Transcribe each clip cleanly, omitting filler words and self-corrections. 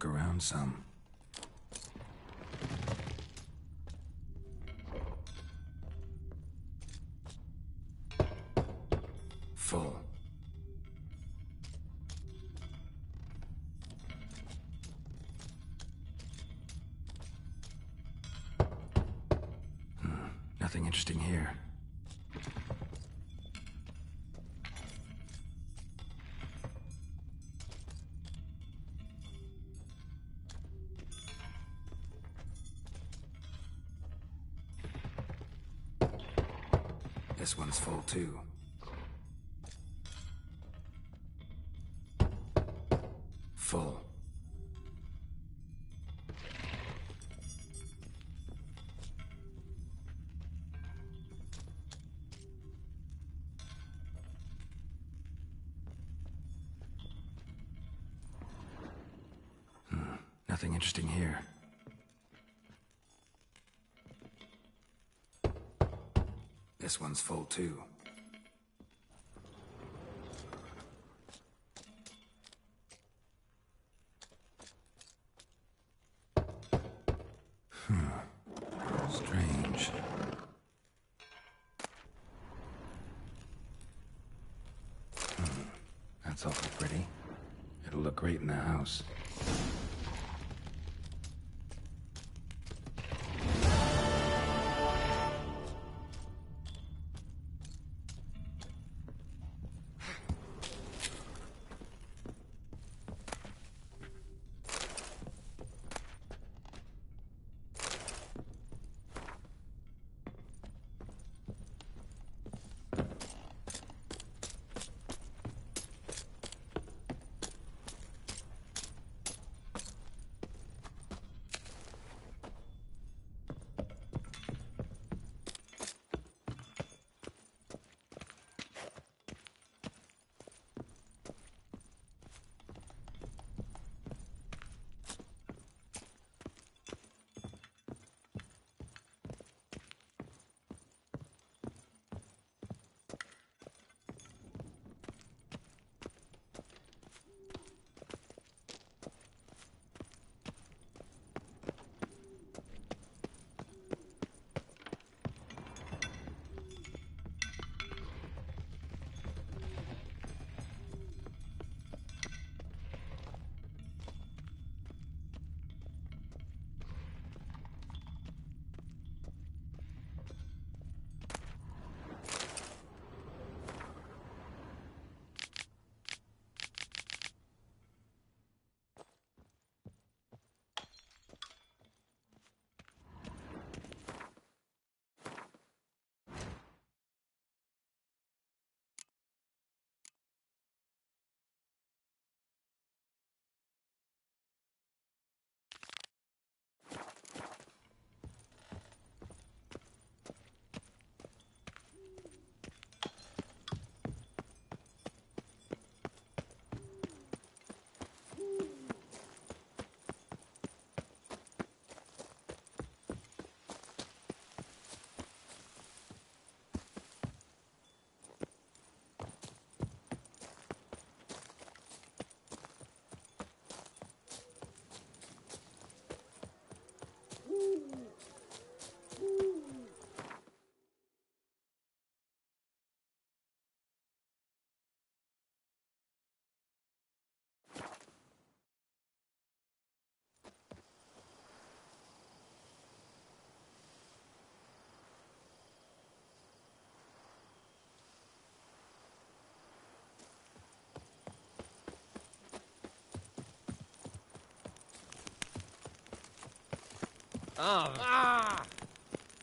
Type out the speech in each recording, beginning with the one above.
look around some. Full. Nothing interesting here. This one's full too. Full. Nothing interesting here. This one's full too. Strange. That's awfully pretty. It'll look great in the house.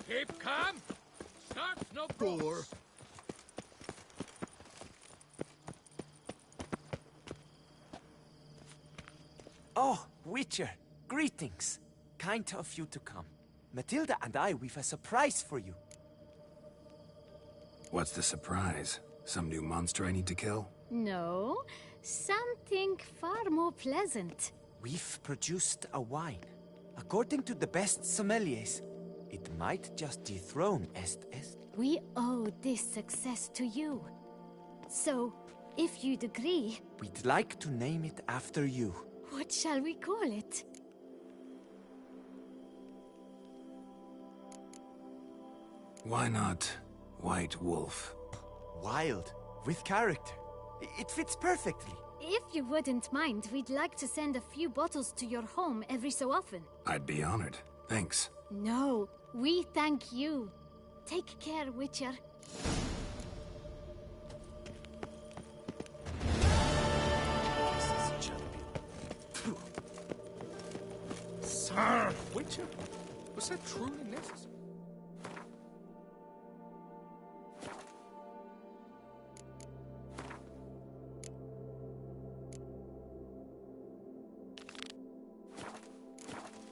Keep calm. Starts no door. Oh, Witcher, greetings. Kind of you to come. Matilda and we've a surprise for you. What's the surprise? Some new monster I need to kill? No, something far more pleasant. We've produced a wine. According to the best sommeliers, it might just dethrone Est. We owe this success to you. So, if you'd agree... We'd like to name it after you. What shall we call it? Why not White Wolf? Wild, with character. It fits perfectly. If you wouldn't mind, we'd like to send a few bottles to your home every so often. I'd be honored. Thanks. No, we thank you. Take care, Witcher. Sir, Witcher? Was that truly necessary?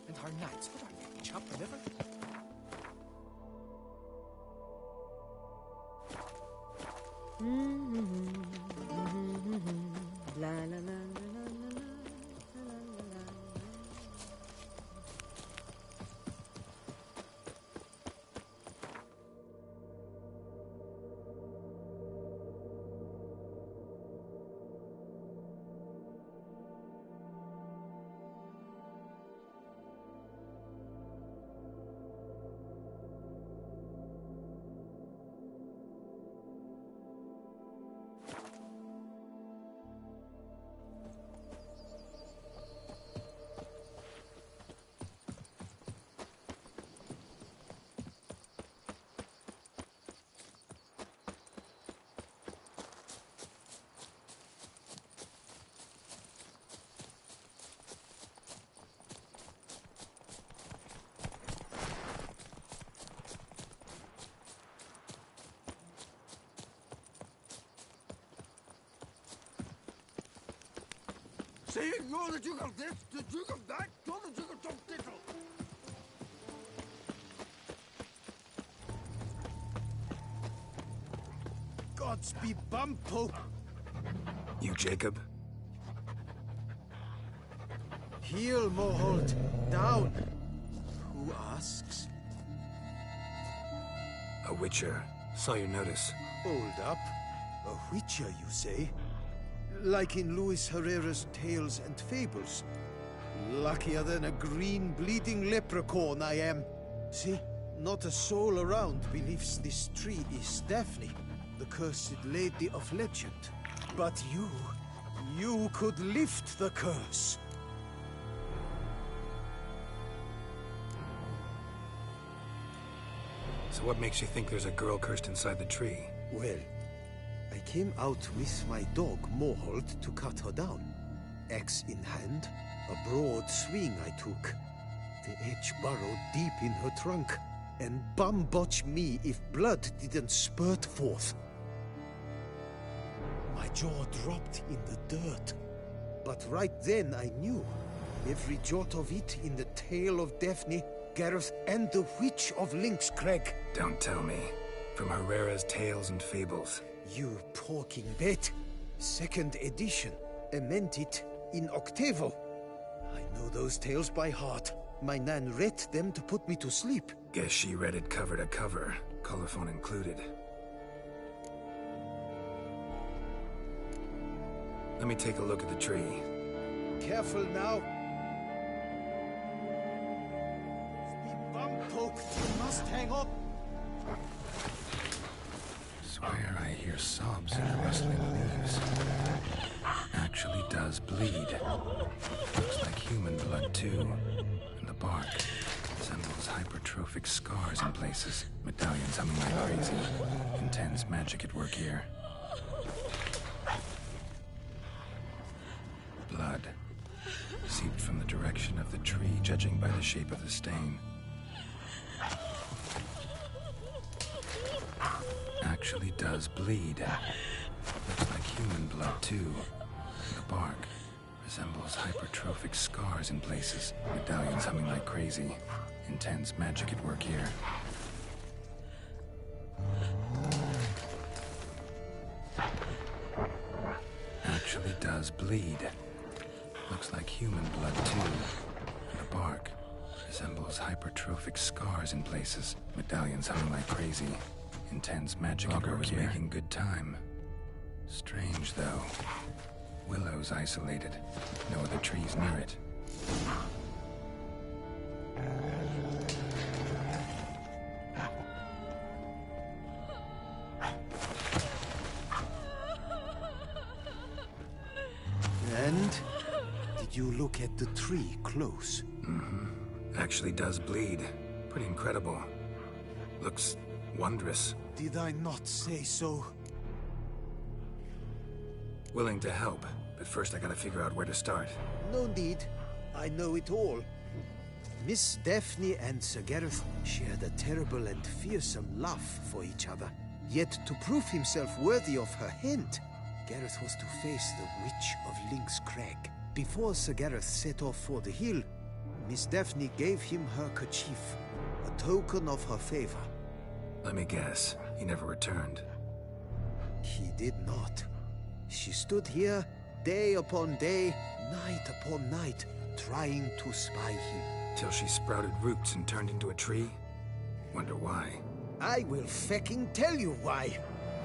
And our knights, what are they? Chopped liver? La la la la la la la la la. See, you're the Duke of this, the Duke of that, you're the Duke of Tom Tittle. Gods be bumpo. You Jacob? Heel, Moholt. Down. Who asks? A Witcher. Saw your notice. Hold up. A Witcher, you say? Like in Luis Herrera's Tales and Fables. Luckier than a green bleeding leprechaun I am. See, not a soul around believes this tree is Daphne, the cursed lady of legend. But you could lift the curse. So what makes you think there's a girl cursed inside the tree? Well, I came out with my dog, Moholt, to cut her down. Axe in hand, a broad swing I took. The edge burrowed deep in her trunk, and bum-botch me if blood didn't spurt forth. My jaw dropped in the dirt. But right then I knew. Every jot of it in the tale of Daphne, Gareth, and the Witch of Lynxcrag. Don't tell me. From Herrera's Tales and Fables. You porking bet. Second edition. Amended in octavo. I know those tales by heart. My nan read them to put me to sleep. Guess she read it cover to cover, colophon included. Let me take a look at the tree. Careful now. Be bum-poked. You must hang up. Swear I hear sobs and rustling leaves. Actually does bleed. Looks like human blood too. And the bark resembles hypertrophic scars in places. Medallions humming like crazy. Intense magic at work here. Blood. Seeped from the direction of the tree, judging by the shape of the stain. Actually does bleed. Looks like human blood too. The bark resembles hypertrophic scars in places. Medallions humming like crazy. Intense magic at work here. Actually does bleed. Looks like human blood too. The bark resembles hypertrophic scars in places. Medallions humming like crazy. Intense magic at work here. Making good time. Strange though. Willow's isolated. No other trees near it. And did you look at the tree close? Actually does bleed. Pretty incredible. Looks wondrous. Did I not say so? Willing to help, but first I gotta figure out where to start. No need. I know it all. Miss Daphne and Sir Gareth shared a terrible and fearsome love for each other. Yet to prove himself worthy of her hand, Gareth was to face the Witch of Link's Crag. Before Sir Gareth set off for the hill, Miss Daphne gave him her kerchief, a token of her favor. Let me guess, he never returned. He did not. She stood here, day upon day, night upon night, trying to spy him. Till she sprouted roots and turned into a tree? Wonder why. I will fecking tell you why.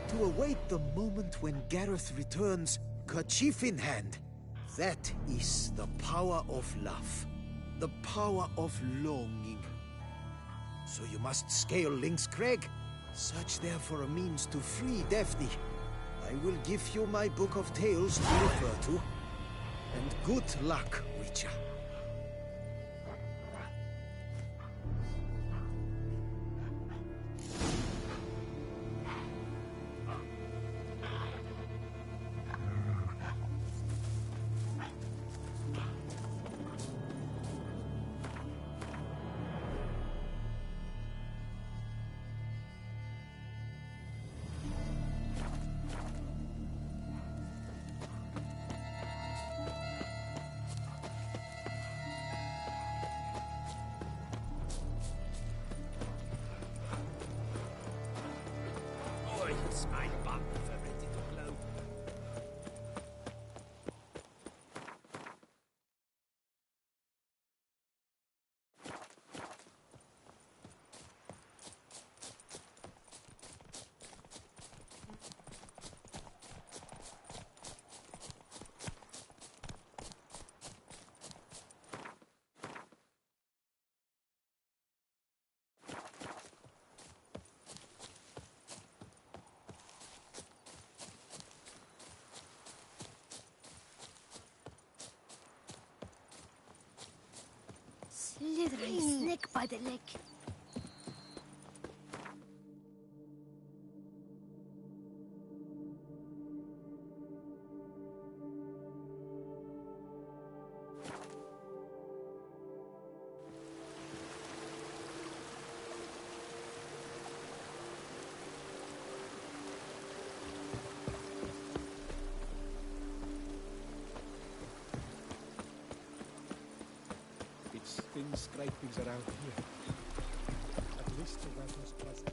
To await the moment when Gareth returns, kerchief in hand. That is the power of love. The power of longing. So you must scale Link's Crag. Search there for a means to free Daphne. I will give you my book of tales to refer to. And good luck, Witcher. It's my bum for ready to blow. Slithering snake by the leg. It's thin scrapings around here. At least the weather's pleasant.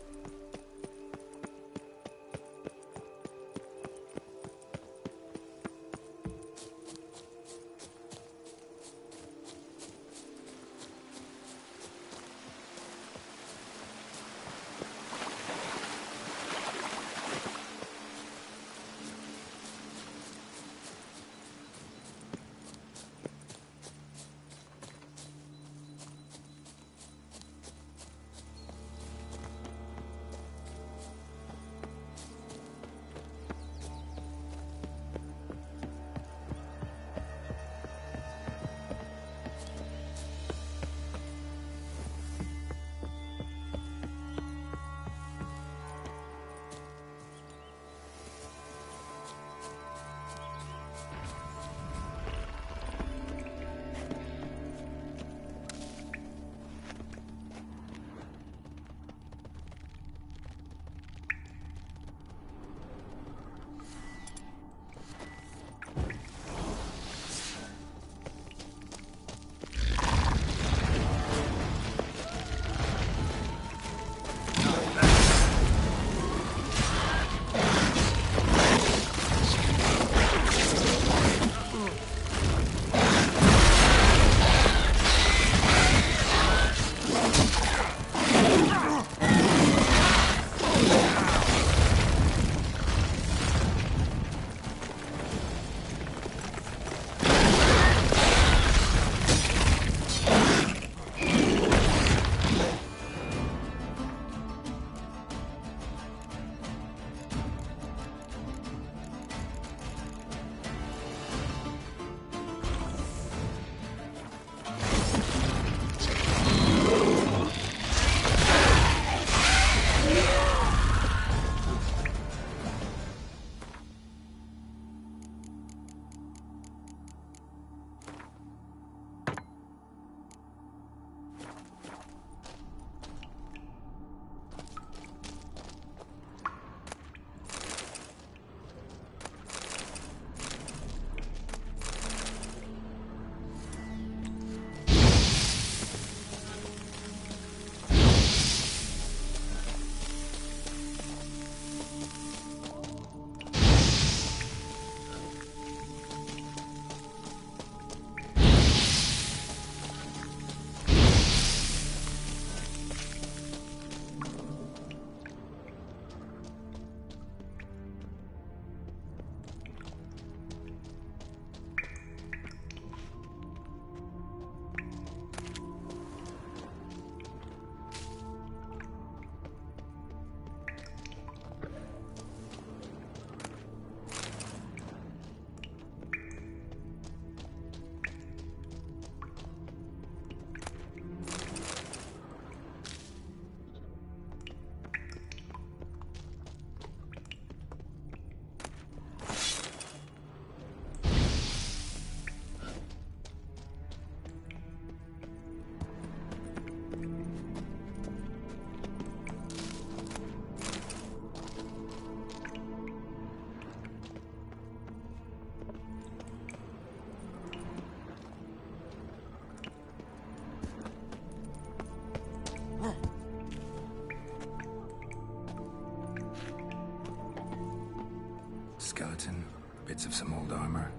skeleton, bits of some old armor.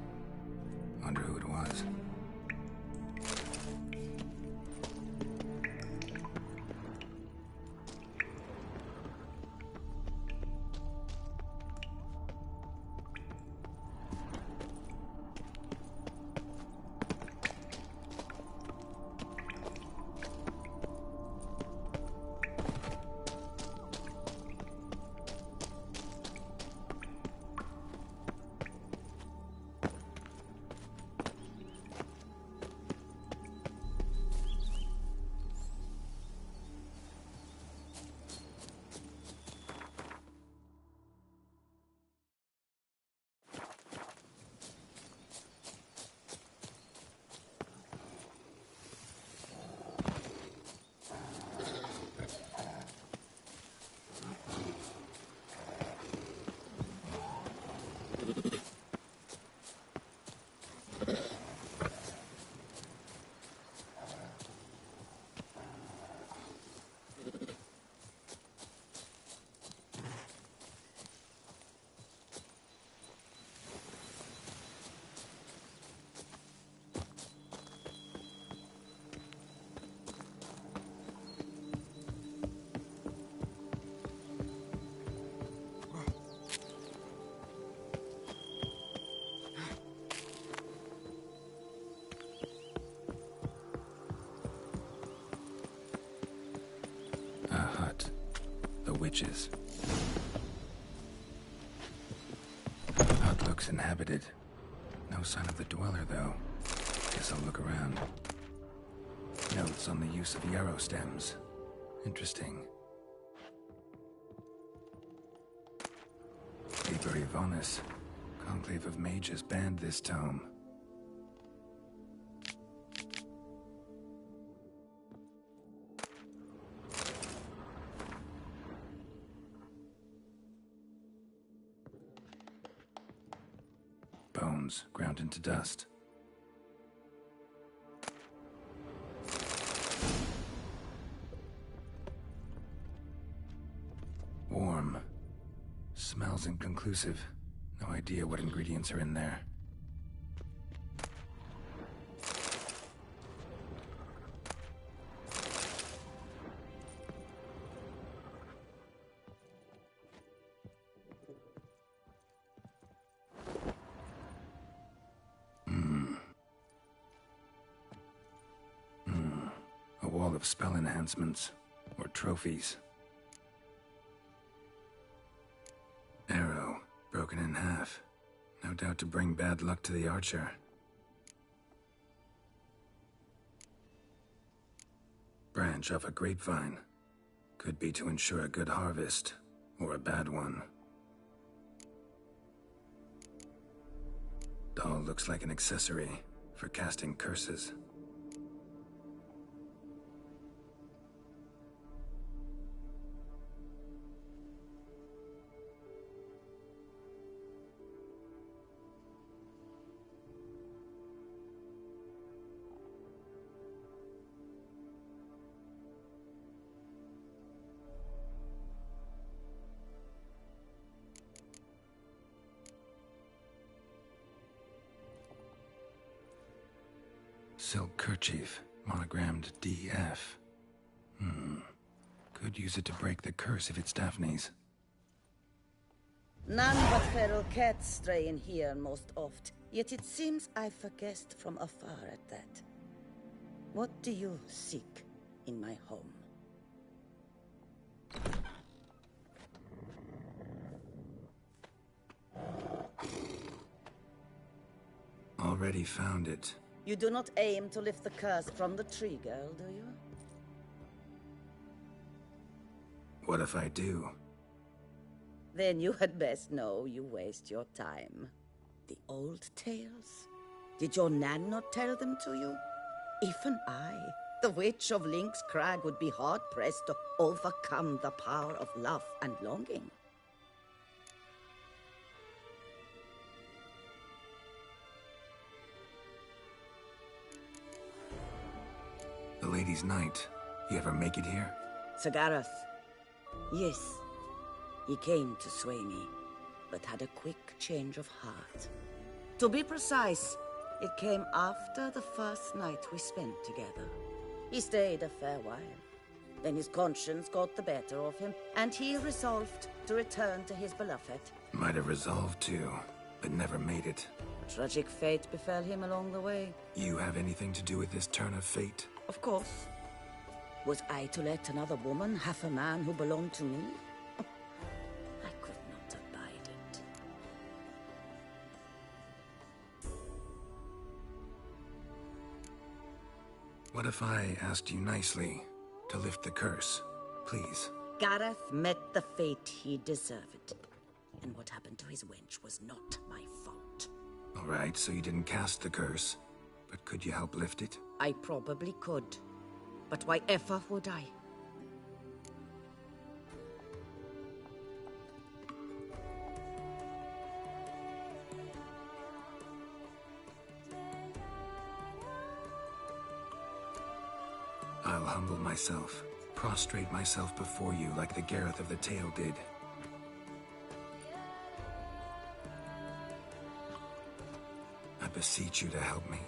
Wonder who it was. A hut. The witches. Hut looks inhabited. No sign of the dweller, though. Guess I'll look around. Notes on the use of yarrow stems. Interesting. Liber Yvonis. Conclave of Mages banned this tome. Bones ground into dust. Warm. Smells inconclusive. No idea what ingredients are in there. A wall of spell enhancements, or trophies. Arrow, broken in half. No doubt to bring bad luck to the archer. Branch off a grapevine. Could be to ensure a good harvest, or a bad one. Doll looks like an accessory for casting curses. Silk kerchief, monogrammed DF. Could use it to break the curse if it's Daphne's. None but feral cats stray in here most oft, yet it seems I've guessed from afar at that. What do you seek in my home? Already found it. You do not aim to lift the curse from the tree girl, do you? What if I do? Then you had best know you waste your time. The old tales? Did your Nan not tell them to you? Even I, the Witch of Lynx Crag, would be hard-pressed to overcome the power of love and longing. The Lady's Knight. You ever make it here? Sagarath. Yes. He came to sway me. but had a quick change of heart. To be precise, it came after the first night we spent together. He stayed a fair while. Then his conscience got the better of him, and he resolved to return to his beloved. Might have resolved to, but never made it. A tragic fate befell him along the way. You have anything to do with this turn of fate? Of course. Was I to let another woman have a man who belonged to me? I could not abide it. What if I asked you nicely to lift the curse, please? Gareth met the fate he deserved. And what happened to his wench was not my fault. All right, so you didn't cast the curse, but could you help lift it? I probably could. But why ever would I? I'll humble myself, prostrate myself before you like the Gareth of the tale did. I beseech you to help me.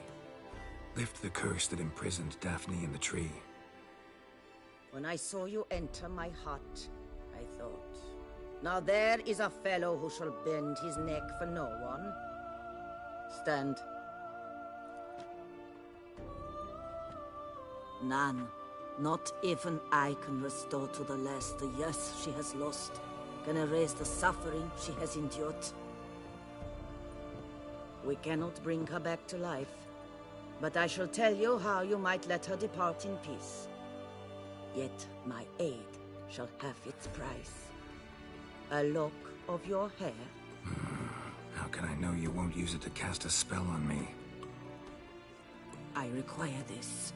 Lift the curse that imprisoned Daphne in the tree. When I saw you enter my hut, I thought, now there is a fellow who shall bend his neck for no one. Stand. None, not even I can restore to the lass the years she has lost, can erase the suffering she has endured. We cannot bring her back to life, but I shall tell you how you might let her depart in peace. Yet my aid shall have its price. A lock of your hair. How can I know you won't use it to cast a spell on me? I require this.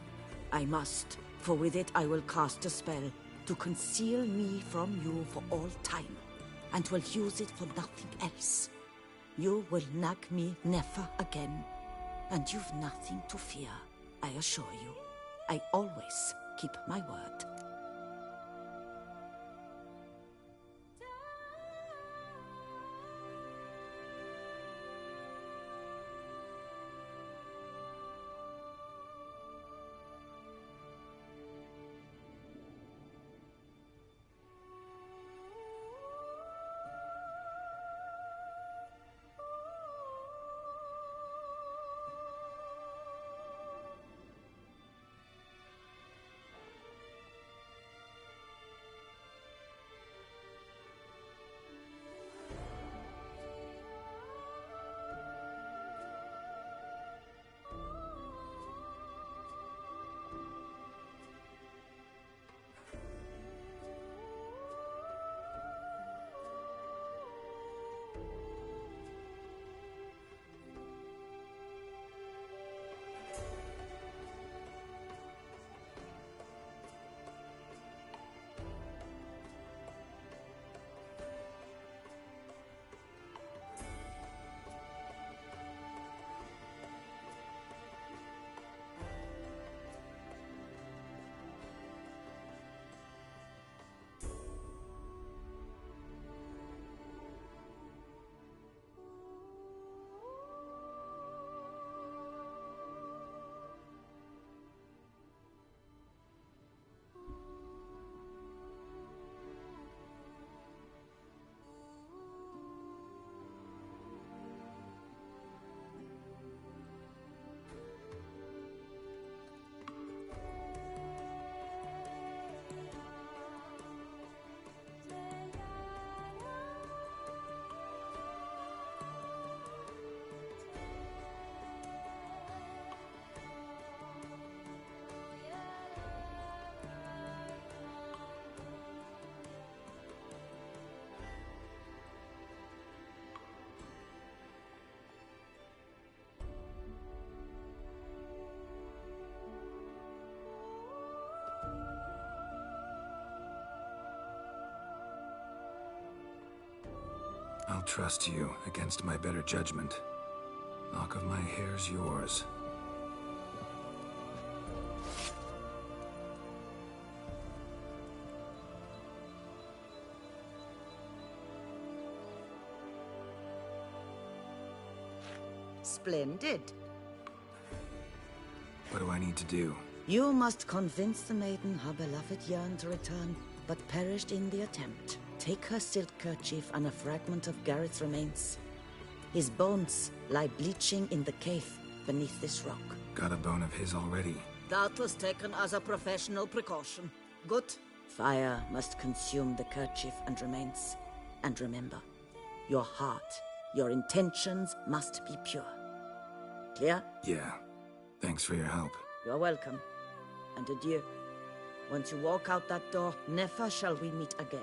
I must, for with it I will cast a spell to conceal me from you for all time, and will use it for nothing else. You will nag me never again, and you've nothing to fear, I assure you. I always keep my word. I'll trust you against my better judgment. Lock of my hair's yours. Splendid. What do I need to do? You must convince the maiden her beloved yearned to return, but perished in the attempt. Take her silk kerchief and a fragment of Gareth's remains. His bones lie bleaching in the cave beneath this rock. Got a bone of his already. That was taken as a professional precaution. Good. Fire must consume the kerchief and remains. And remember, your heart, your intentions must be pure. Clear? Yeah. Thanks for your help. You're welcome. And adieu. Once you walk out that door, never shall we meet again.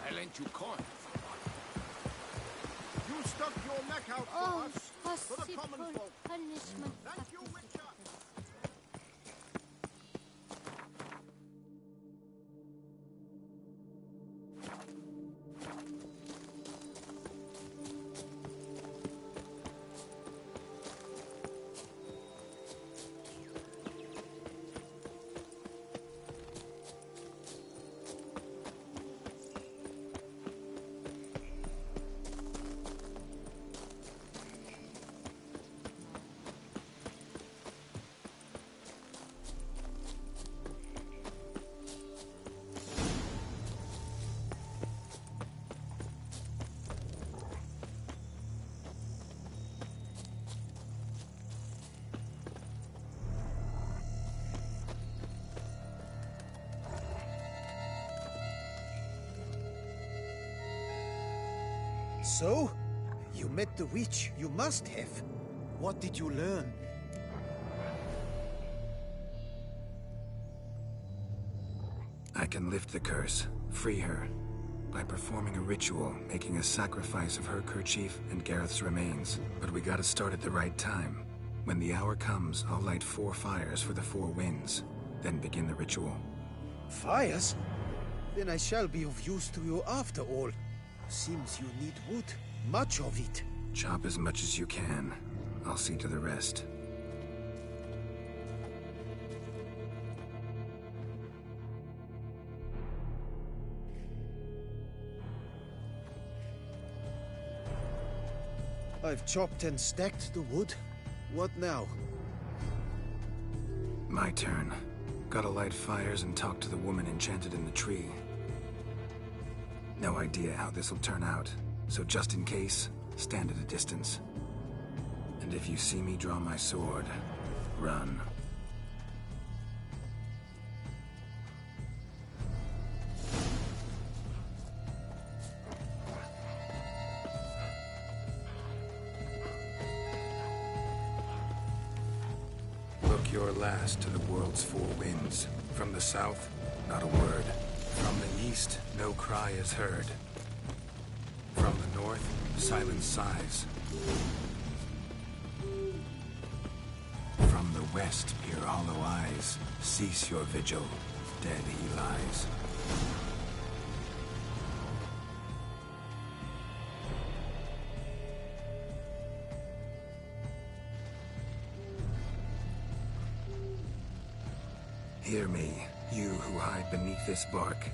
I lent you coin. You stuck your neck out for Oh, us, for the common possible folk. punishment. Thank you, Witcher. So? You met the witch. You must have. What did you learn? I can lift the curse, free her, by performing a ritual, making a sacrifice of her kerchief and Gareth's remains. But we gotta start at the right time. When the hour comes, I'll light 4 fires for the 4 winds, then begin the ritual. Fires? Then I shall be of use to you after all. Seems you need wood. Much of it. Chop as much as you can. I'll see to the rest. I've chopped and stacked the wood. What now? My turn. Gotta light fires and talk to the woman enchanted in the tree. No idea how this'll turn out, so just in case, stand at a distance. And if you see me draw my sword, run. Look your last to the world's 4 winds. From the south, not a word. From the east, no cry is heard. north, silence sighs. From the west peer hollow eyes. Cease your vigil. Dead he lies. Hear me, you who hide beneath this bark.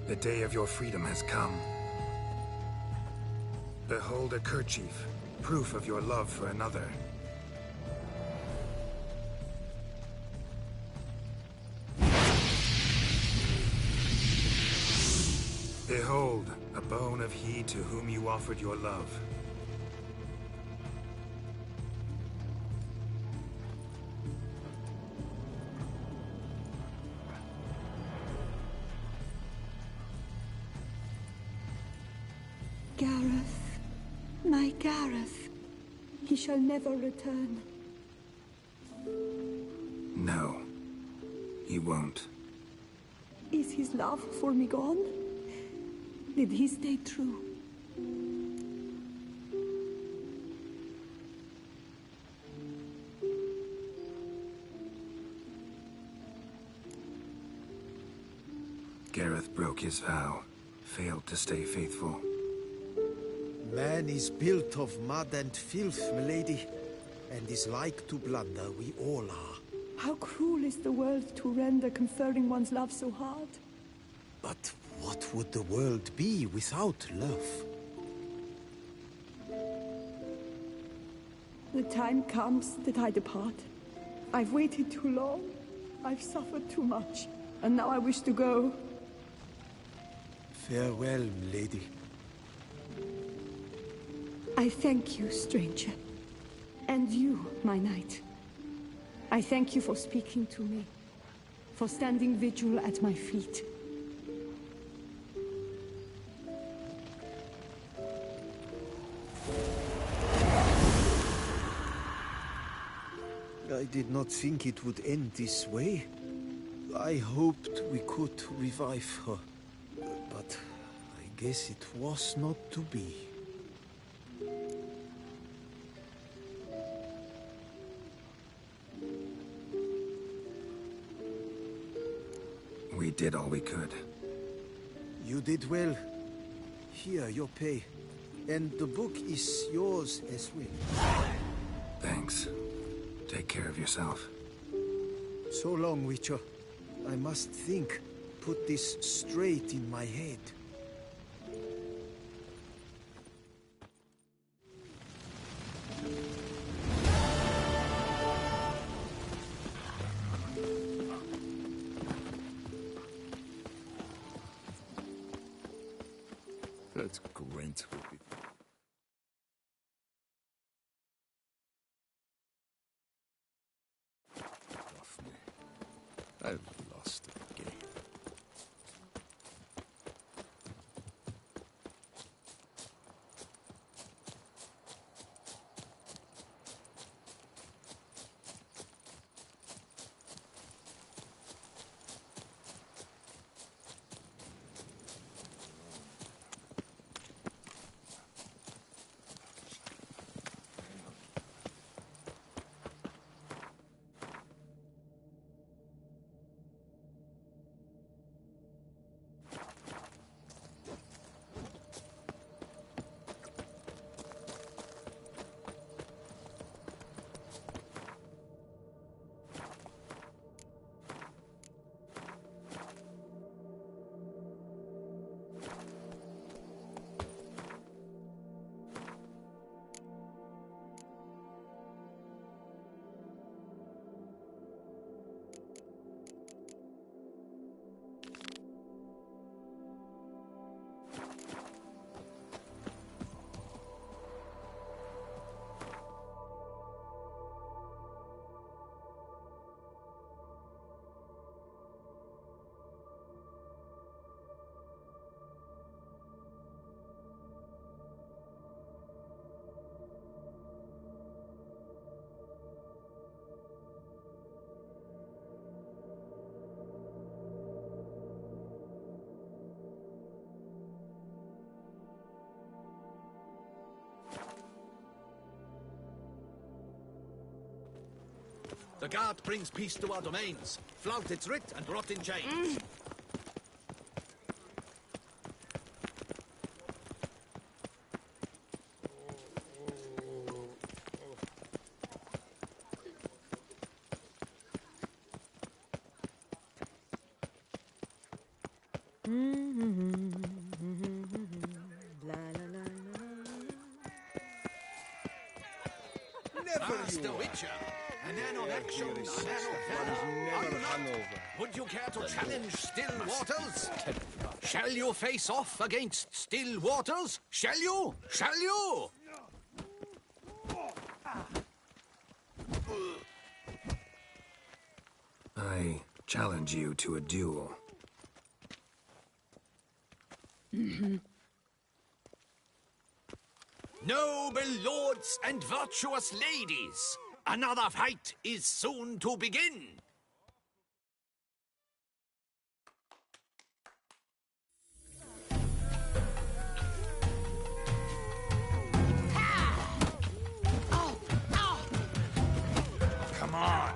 The day of your freedom has come. Behold a kerchief, proof of your love for another. Behold, a bone of he to whom you offered your love. Gareth, my Gareth, he shall never return. No, he won't. Is his love for me gone? Did he stay true? Gareth broke his vow, failed to stay faithful. Man is built of mud and filth, milady, and is like to blunder, we all are. How cruel is the world to render conferring one's love so hard? But what would the world be without love? The time comes that I depart. I've waited too long. I've suffered too much. And now I wish to go. Farewell, milady. I thank you, stranger. And you, my knight. I thank you for speaking to me. For standing vigil at my feet. I did not think it would end this way. I hoped we could revive her. But I guess it was not to be. We did all we could. You did well. Here, your pay. And the book is yours as well. Thanks. Take care of yourself. So long, Witcher. I must think. Put this straight in my head. That's Gwent would be. Off me. I've lost the game. The guard brings peace to our domains. Flout its writ and rot in chains. Master Witcher, a man of action, a man of valor. Are you not? Would you care to challenge Still Waters? Shall you face off against Still Waters? Shall you? Shall you? I challenge you to a duel. Noble lords and virtuous ladies, another fight is soon to begin. Come on!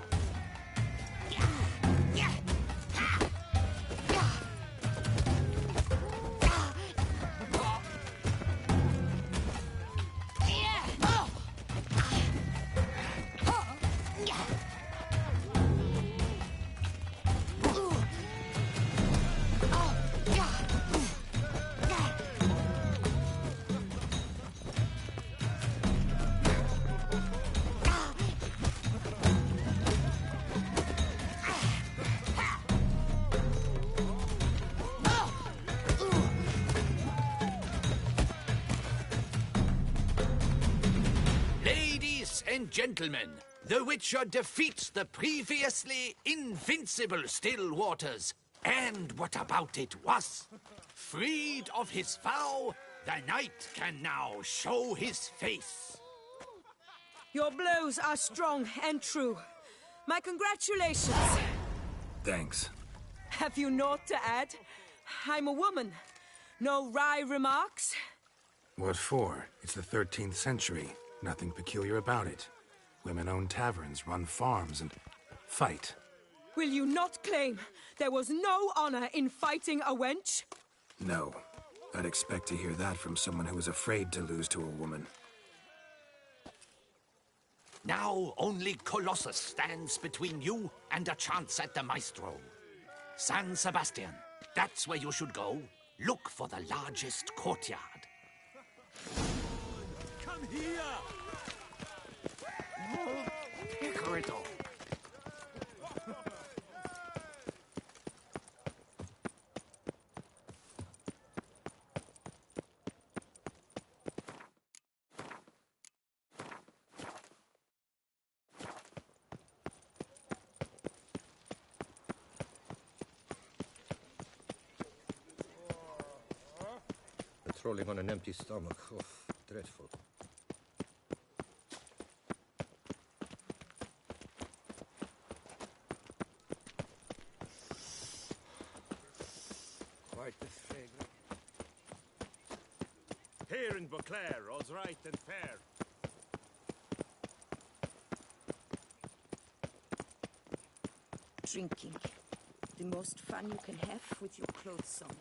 And gentlemen, the Witcher defeats the previously invincible Still Waters. And what about it was? Freed of his vow, the knight can now show his face. Your blows are strong and true. My congratulations. Thanks. Have you naught to add? I'm a woman. No wry remarks? What for? It's the 13th century. Nothing peculiar about it. Women own taverns, run farms, and fight. Will you not claim there was no honor in fighting a wench? No. I'd expect to hear that from someone who was afraid to lose to a woman. Now only Colossus stands between you and a chance at the Maestro. San Sebastian, that's where you should go. Look for the largest courtyard. Come here! Corridor. Patrolling on an empty stomach. Oh, dreadful. Quite the fragrance. Here in Beauclair, all's right and fair. Drinking. The most fun you can have with your clothes on.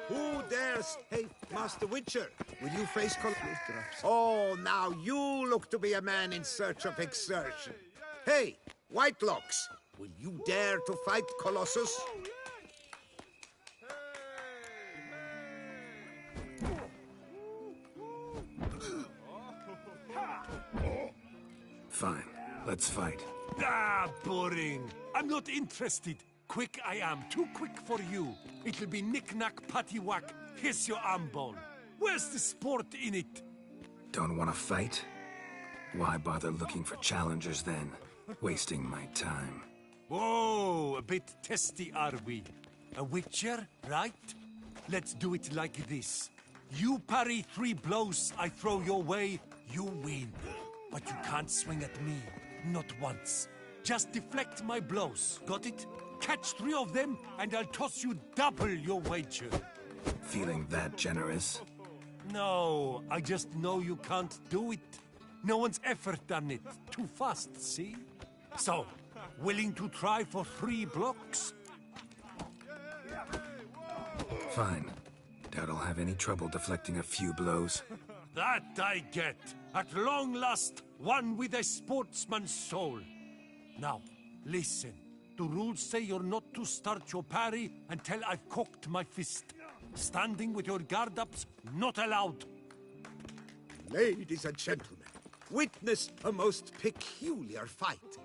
Who dares? Hey, Master Witcher, will you face Oh, now you look to be a man in search of exertion. Hey, Whitelocks, will you dare to fight Colossus? Fine. Let's fight. Ah, boring. I'm not interested. Quick I am. Too quick for you. It'll be knick-knack, paddywhack, hiss your arm bone. Where's the sport in it? Don't want to fight? Why bother looking for challengers then? Wasting my time. Whoa, a bit testy are we? A witcher, right? Let's do it like this. You parry 3 blows I throw your way, you win. But you can't swing at me, not once. Just deflect my blows, got it? Catch 3 of them, and I'll toss you double your wager. Feeling that generous? No, I just know you can't do it. No one's ever done it. Too fast, see? So, willing to try for 3 blocks? Fine. Doubt I'll have any trouble deflecting a few blows. That I get. At long last, one with a sportsman's soul. Now, listen. The rules say you're not to start your parry until I've cocked my fist. Standing with your guard-ups, not allowed. Ladies and gentlemen, witness a most peculiar fight.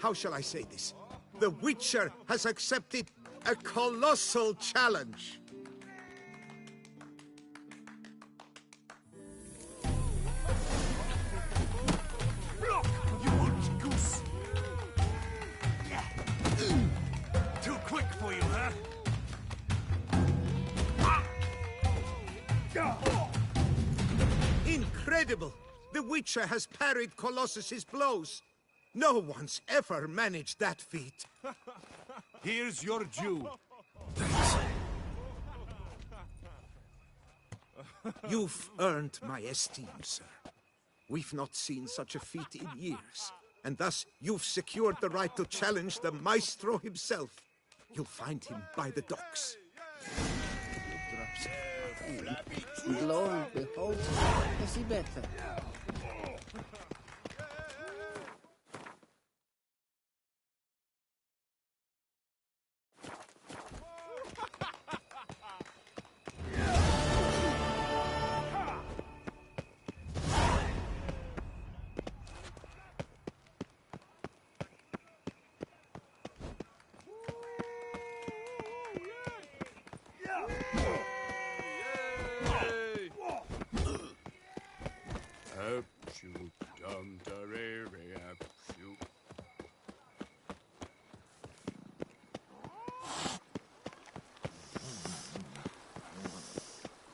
How shall I say this? The Witcher has accepted a colossal challenge. Block, you old goose! Too quick for you, huh? Incredible! The Witcher has parried Colossus's blows. No one's ever managed that feat. Here's your due. Thanks. You've earned my esteem, sir. We've not seen such a feat in years, and thus you've secured the right to challenge the Maestro himself. You'll find him by the docks. Lo and behold, is he better?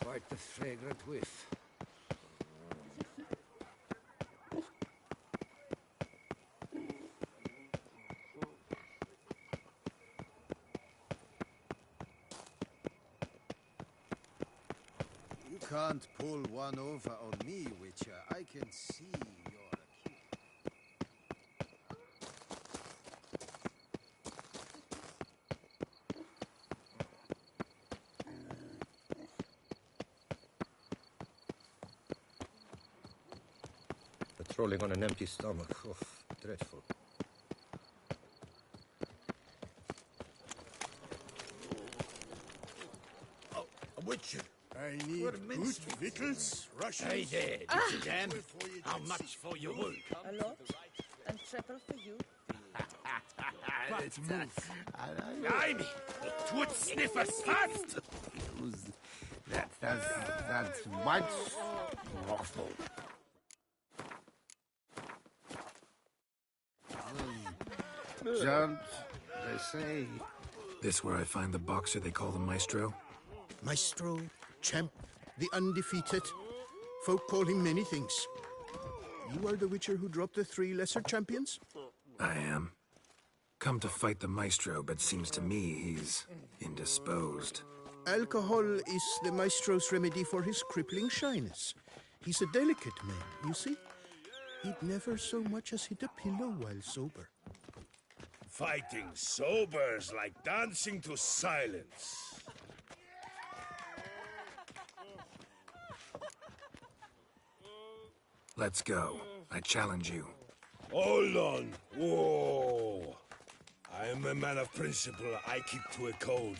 Quite the fragrant whiff. You can't pull one over on me, Witcher. I can see you're a king. Patrolling on an empty stomach. Oh, dreadful. Oh, a Witcher. I need good victuals, Russians. Hey there, Dan. How much for your work? A lot, and triple for you. Let's move. Blimey! Twould sniffers fast! That's what's awful. Don't they say? This where I find the boxer they call the Maestro? Maestro, champ, the undefeated. Folk call him many things. You are the Witcher who dropped the 3 lesser champions? I am. Come to fight the Maestro, but seems to me he's indisposed. Alcohol is the Maestro's remedy for his crippling shyness. He's a delicate man, you see? He'd never so much as hit a pillow while sober. Fighting sober's like dancing to silence. Let's go. I challenge you. Hold on. Whoa. I am a man of principle. I keep to a code.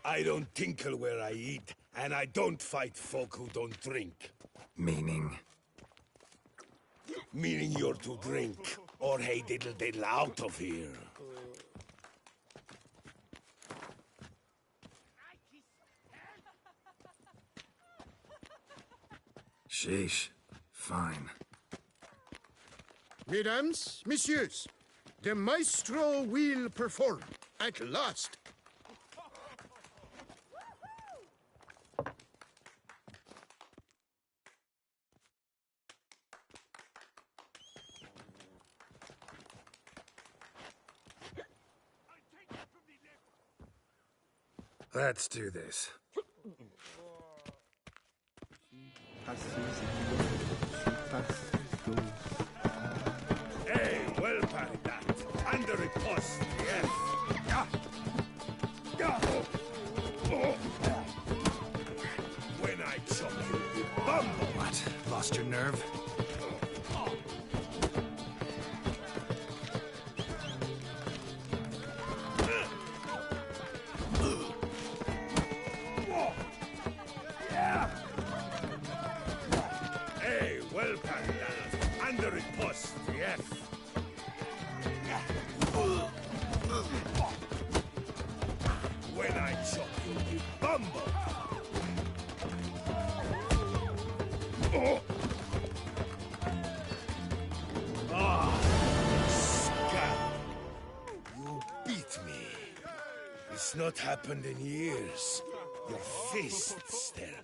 I don't tinkle where I eat, and I don't fight folk who don't drink. Meaning? Meaning you're to drink, or hey diddle diddle out of here. Sheesh. Fine. Mesdames, messieurs, the maestro will perform at last. Let's do this. Hey, well parried that. Under a post, yes. When I chop you, you bumble. What? Lost your nerve? Hey, well parried that. Under a post, yes. When I chop you, you bumble. Scab. You beat me. It's not happened in years. Your fists, they're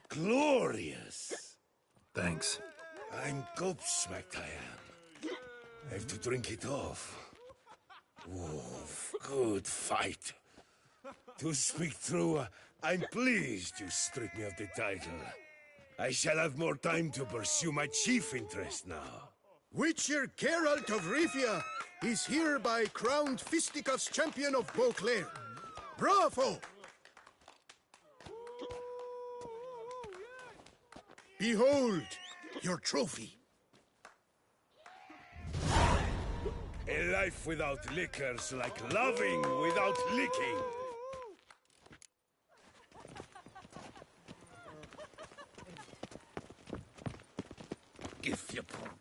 glorious. Thanks. I'm gobsmacked, I am. I have to drink it off. Ooh, good fight. To speak true, I'm pleased you stripped me of the title. I shall have more time to pursue my chief interest now. Witcher Geralt of Rivia is hereby crowned Fisticuffs champion of Beauclair. Bravo! Behold your trophy. A life without liquor's like loving without licking. Give your punch.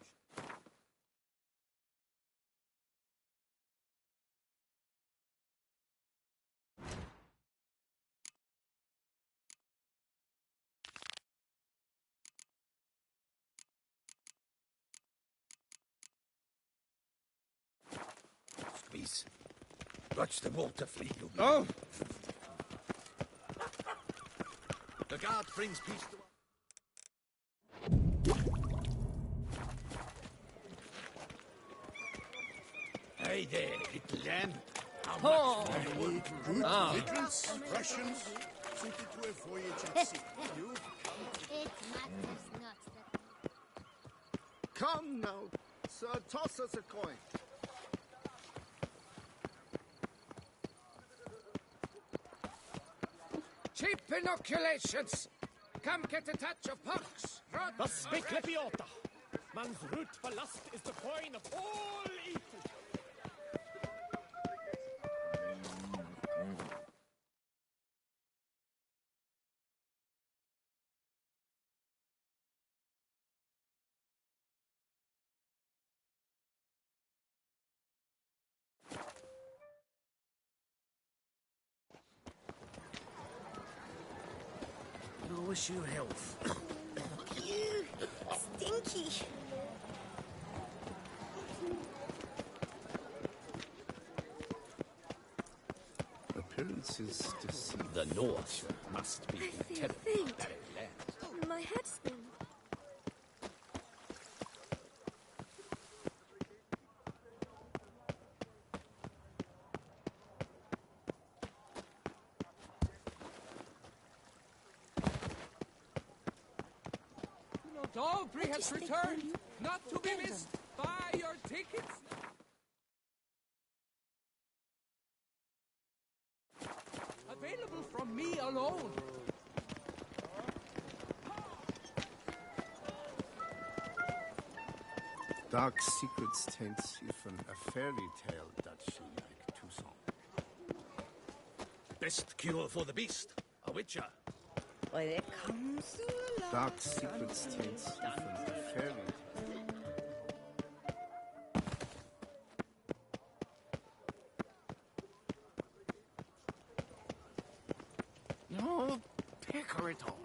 Squeeze. Watch the water flee, you. Oh! The guard brings peace to... Hey there, little lamb. How much for your work? Good victuals, rations, suited to a voyage at sea. You It matters not that... Come now, sir, toss us a coin. Cheap inoculations! Come get a touch of pox! Das Beklepiota! Man's root for lust is the coin of all evil! I wish you health. Stinky. Appearances deceive. The North must be I feel terrible faint. land. My head spins. Dalbury has returned, not to be missed. Buy your tickets. Available from me alone. Dark secrets taints even a fairy tale that she like Toussaint. Best cure for the beast, a witcher. Why, there comes Dark secrets taints even a fairy tale. No, pecker it all.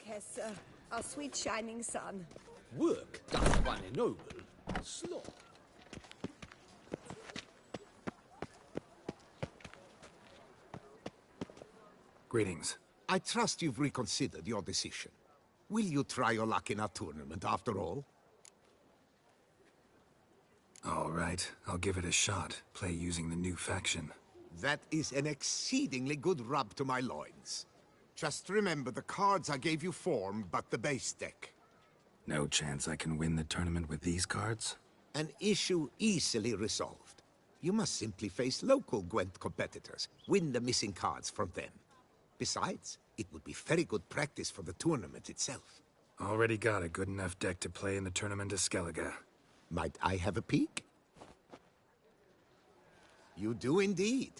Hesse, our sweet shining sun. Work doth one ennoble, sloth. Greetings. I trust you've reconsidered your decision. Will you try your luck in our tournament after all? All right, I'll give it a shot. Play using the new faction. That is an exceedingly good rub to my loins. Just remember the cards I gave you form but the base deck. No chance I can win the tournament with these cards? An issue easily resolved. You must simply face local Gwent competitors, win the missing cards from them. Besides, it would be very good practice for the tournament itself. Already got a good enough deck to play in the tournament of Skellige. Might I have a peek? You do indeed.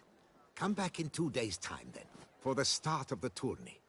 Come back in 2 days' time, then, for the start of the tourney.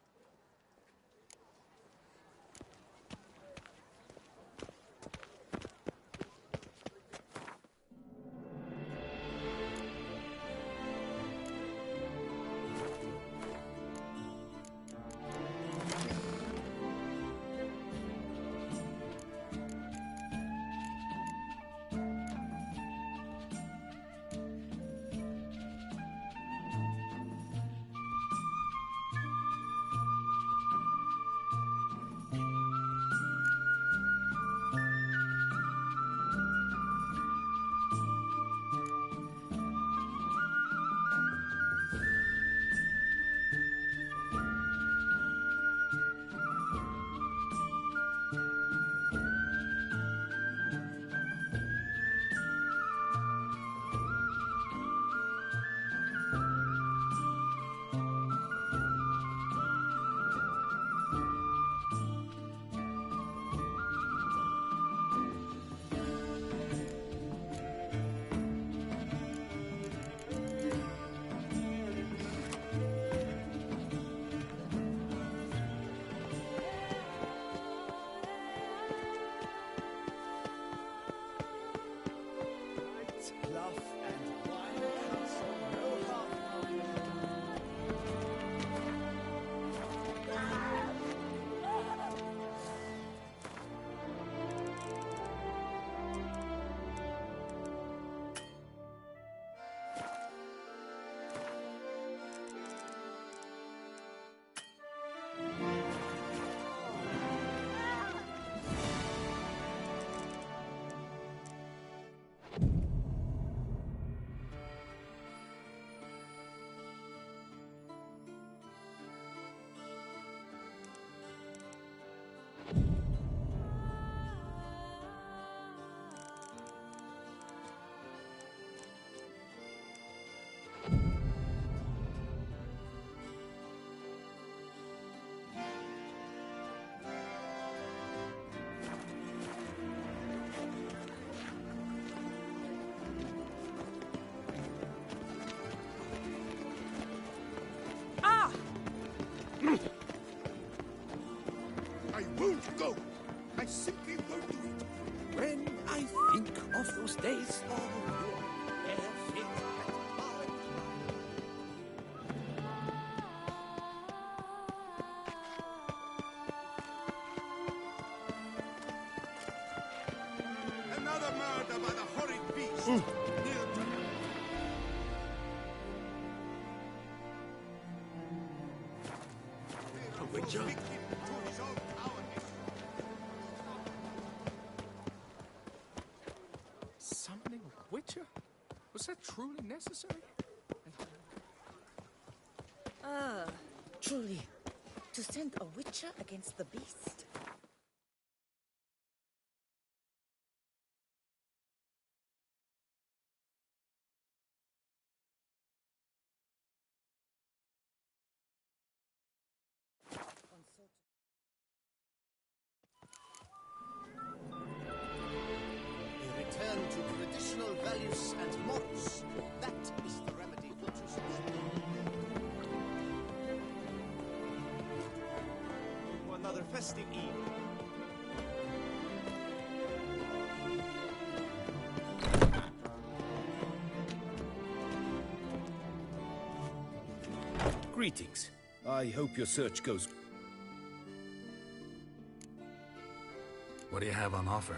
I won't go. I simply won't do it. When I think of those days, Another murder by the horrid beast. Near to Witcher? Summoning a Witcher? Was that truly necessary? Ah, truly. To send a Witcher against the beast. A return to traditional values and morals. That is the remedy for Another festive eve. Greetings. I hope your search goes. What do you have on offer?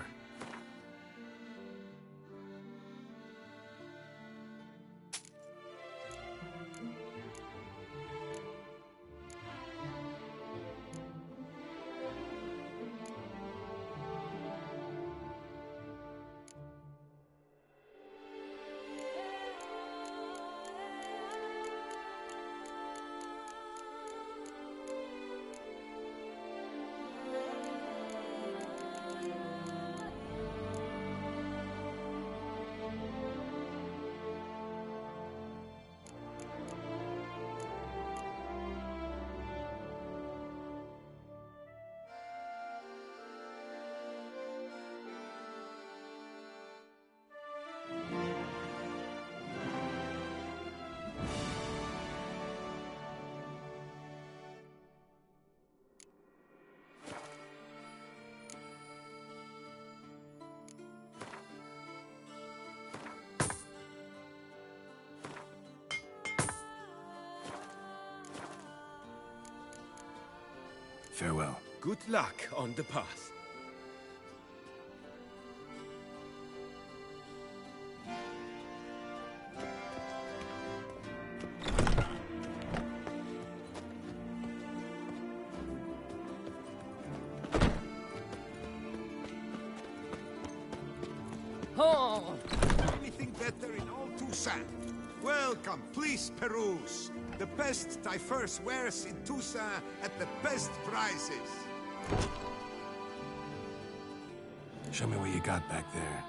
Farewell. Good luck on the path. Oh! Anything better in all Toussaint? Welcome, please peruse. The best diverse wares in Toussaint at the best prices. Show me what you got back there.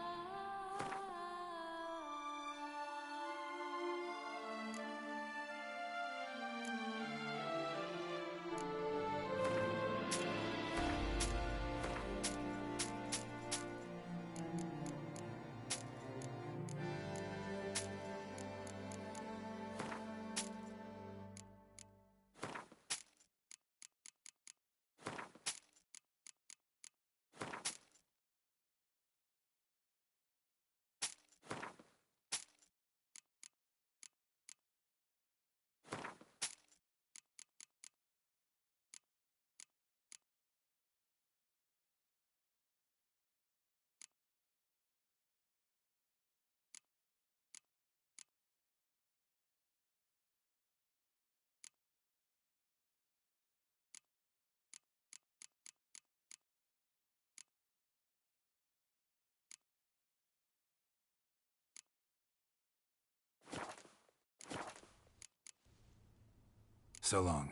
So long.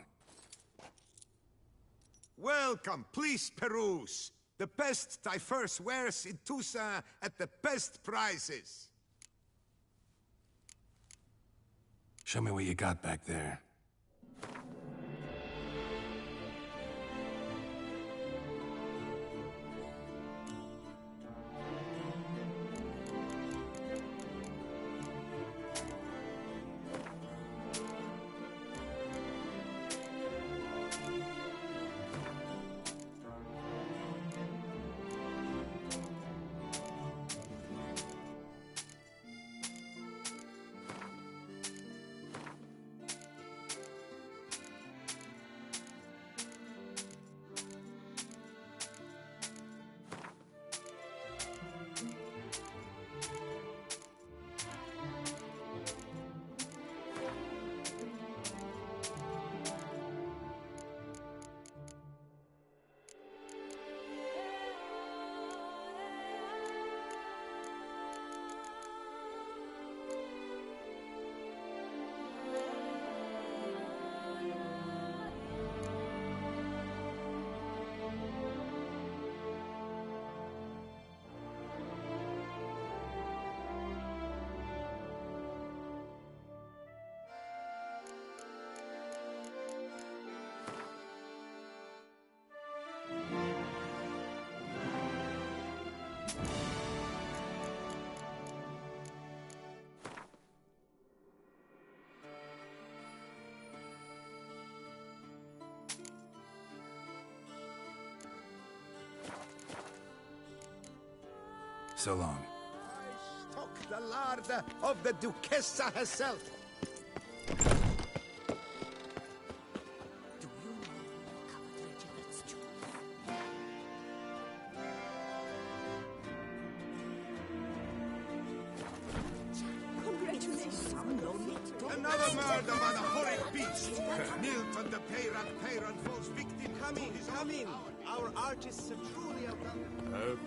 Welcome, please peruse. The best diverse wares in Toussaint at the best prices. Show me what you got back there. So long. I stock the larder of the Duchessa herself. Another murder by the horrid beast! Milton the Peyran falls victim. Come in. Our artists are truly outdone.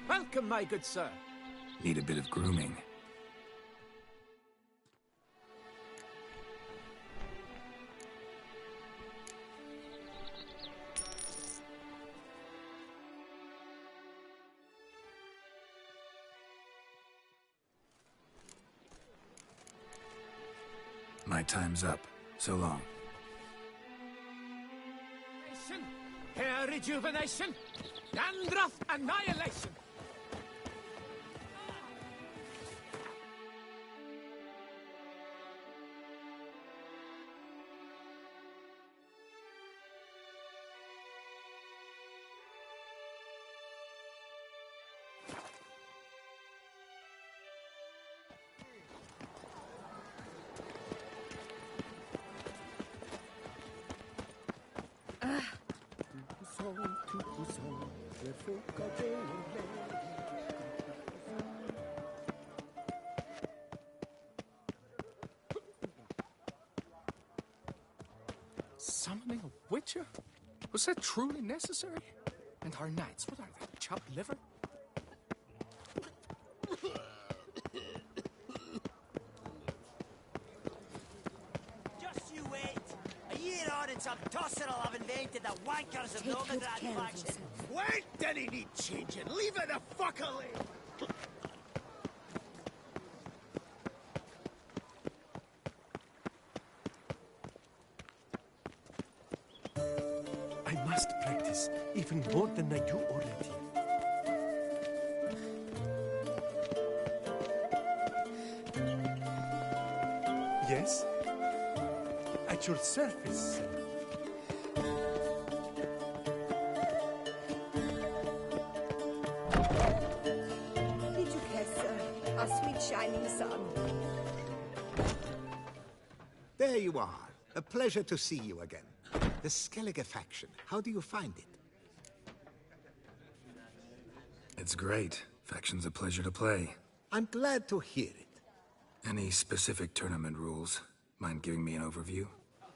Welcome, my good sir. Need a bit of grooming. My time's up. So long. Hair rejuvenation. Dandruff annihilation. Summoning a witcher? Was that truly necessary? And our knights, what are they, chopped liver? Just you wait. A year on and some tosser will have invented the wankers of Novigrad faction. Wait, then he need changing. Leave it a fuck alone. I must practice, even more than I do already. Yes? At your service, sir. Did you care, sir? Our sweet shining sun. There you are. A pleasure to see you again. The Skellige faction, how do you find it? It's great. Faction's a pleasure to play. I'm glad to hear it. Any specific tournament rules? Mind giving me an overview?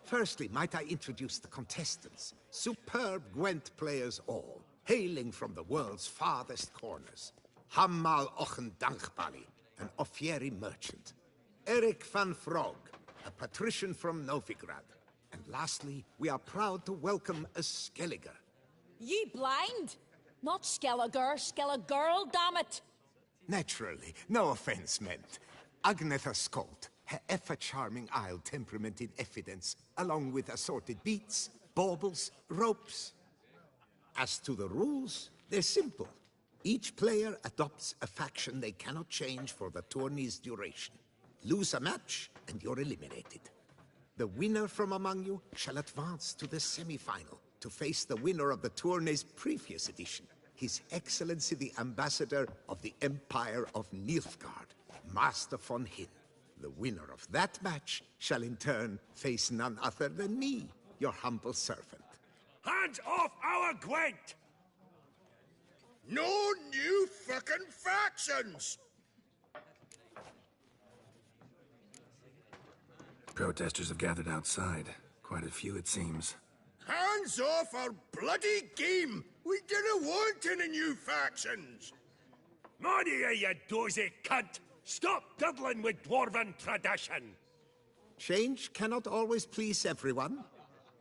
Firstly, might I introduce the contestants? Superb Gwent players all, hailing from the world's farthest corners. Hammal Ochen Dankbali, an Offieri merchant. Eric van Frog, a patrician from Novigrad. And lastly, we are proud to welcome a Skelliger. Ye blind? Not Skelliger, Skelliger, damn it! Naturally, no offense meant. Agnetha Skolt, her ever-charming Isle temperament in evidence, along with assorted beats, baubles, ropes. As to the rules, they're simple. Each player adopts a faction they cannot change for the tourney's duration. Lose a match, and you're eliminated. The winner from among you shall advance to the semi-final to face the winner of the tourney's previous edition, His Excellency the Ambassador of the Empire of Nilfgaard, Master von Hin. The winner of that match shall in turn face none other than me, your humble servant. Hands off our Gwent! No new fucking factions! Protesters have gathered outside. Quite a few, it seems. Hands off our bloody game! We didn't want any new factions! Money, you dozy cunt! Stop diddling with dwarven tradition! Change cannot always please everyone.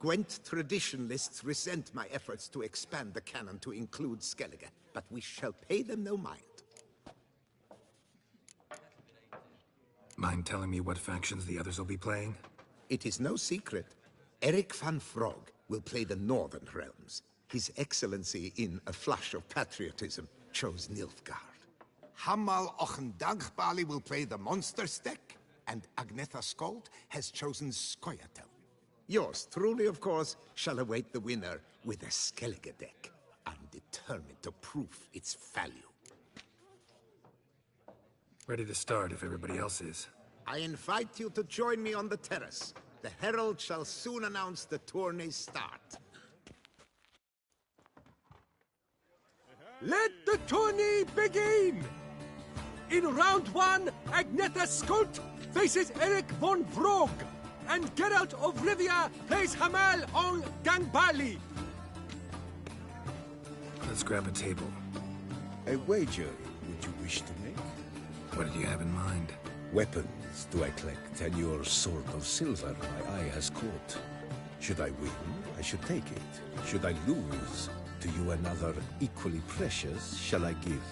Gwent traditionalists resent my efforts to expand the canon to include Skellige, but we shall pay them no mind. Mind telling me what factions the others will be playing? It is no secret. Eric van Frog will play the Northern Realms. His Excellency, in a flush of patriotism, chose Nilfgaard. Hammal Ochendagbali will play the Monsters deck, and Agnetha Skolt has chosen Skoyatel. Yours truly, of course, shall await the winner with a Skellige deck. And determined to prove its value. Ready to start if everybody else is. I invite you to join me on the terrace. The herald shall soon announce the tourney's start. Let the tourney begin! In round 1, Agneta Skolt faces Eric von Vrog, and Geralt of Rivia plays Hamal on Gangbali. Let's grab a table. A wager would you wish to make? What did you have in mind? Weapons do I collect, and your sword of silver my eye has caught. Should I win, I should take it. Should I lose, to you another equally precious shall I give.